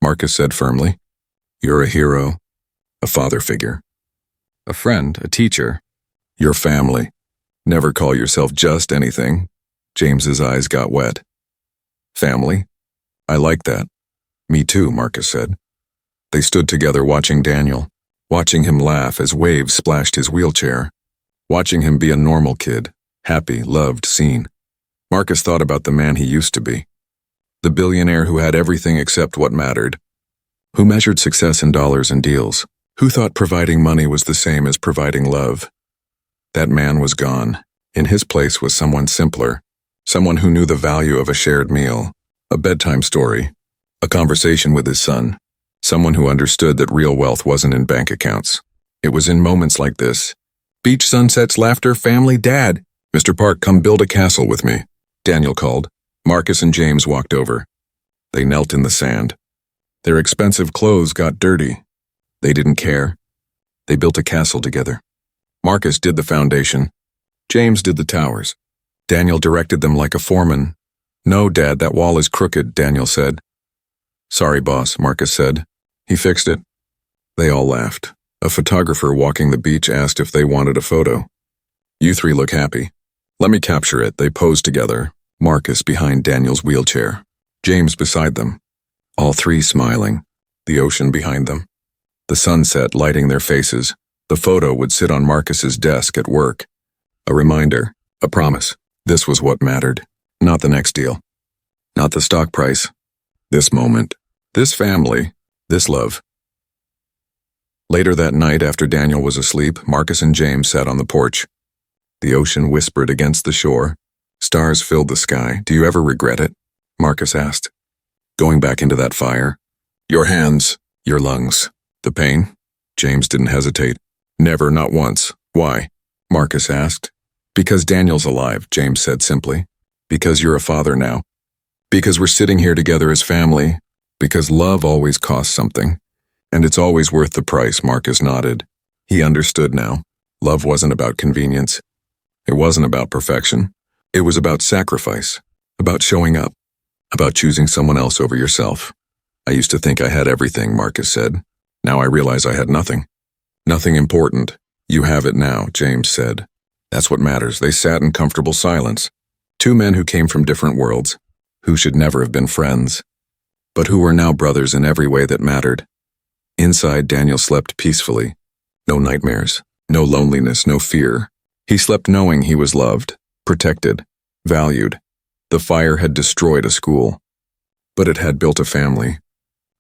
Marcus said firmly. You're a hero, a father figure, a friend, a teacher, your family. Never call yourself just anything. James's eyes got wet. Family? I like that. Me too, Marcus said. They stood together watching Daniel, watching him laugh as waves splashed his wheelchair, watching him be a normal kid, happy, loved, seen. Marcus thought about the man he used to be, the billionaire who had everything except what mattered, who measured success in dollars and deals, who thought providing money was the same as providing love. That man was gone. In his place was someone simpler, someone who knew the value of a shared meal, a bedtime story, a conversation with his son, someone who understood that real wealth wasn't in bank accounts. It was in moments like this. Beach sunsets, laughter, family, Dad. Mr. Park, come build a castle with me, Daniel called. Marcus and James walked over. They knelt in the sand. Their expensive clothes got dirty. They didn't care. They built a castle together. Marcus did the foundation. James did the towers. Daniel directed them like a foreman. No, Dad, that wall is crooked, Daniel said. Sorry, boss, Marcus said. He fixed it. They all laughed. A photographer walking the beach asked if they wanted a photo. You three look happy. Let me capture it. They posed together. Marcus behind Daniel's wheelchair. James beside them. All three smiling. The ocean behind them. The sunset lighting their faces. The photo would sit on Marcus's desk at work. A reminder. A promise. This was what mattered. Not the next deal. Not the stock price. This moment. This family. This love. Later that night, after Daniel was asleep, Marcus and James sat on the porch. The ocean whispered against the shore. Stars filled the sky. Do you ever regret it? Marcus asked. Going back into that fire? Your hands, your lungs. The pain? James didn't hesitate. Never, not once. Why? Marcus asked. Because Daniel's alive, James said simply. Because you're a father now. Because we're sitting here together as family. Because love always costs something. And it's always worth the price, Marcus nodded. He understood now. Love wasn't about convenience. It wasn't about perfection. It was about sacrifice. About showing up. About choosing someone else over yourself. I used to think I had everything, Marcus said. Now I realize I had nothing. Nothing important. You have it now, James said. That's what matters. They sat in comfortable silence. Two men who came from different worlds, who should never have been friends, but who were now brothers in every way that mattered. Inside, Daniel slept peacefully. No nightmares, no loneliness, no fear. He slept knowing he was loved, protected, valued. The fire had destroyed a school, but it had built a family.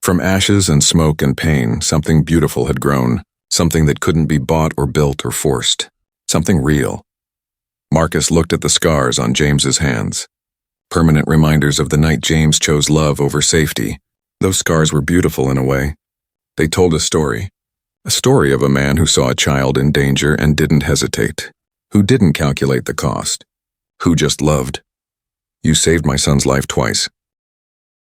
From ashes and smoke and pain, something beautiful had grown, something that couldn't be bought or built or forced, something real. Marcus looked at the scars on James's hands, permanent reminders of the night James chose love over safety. Those scars were beautiful in a way. They told a story of a man who saw a child in danger and didn't hesitate, who didn't calculate the cost, who just loved. You saved my son's life twice,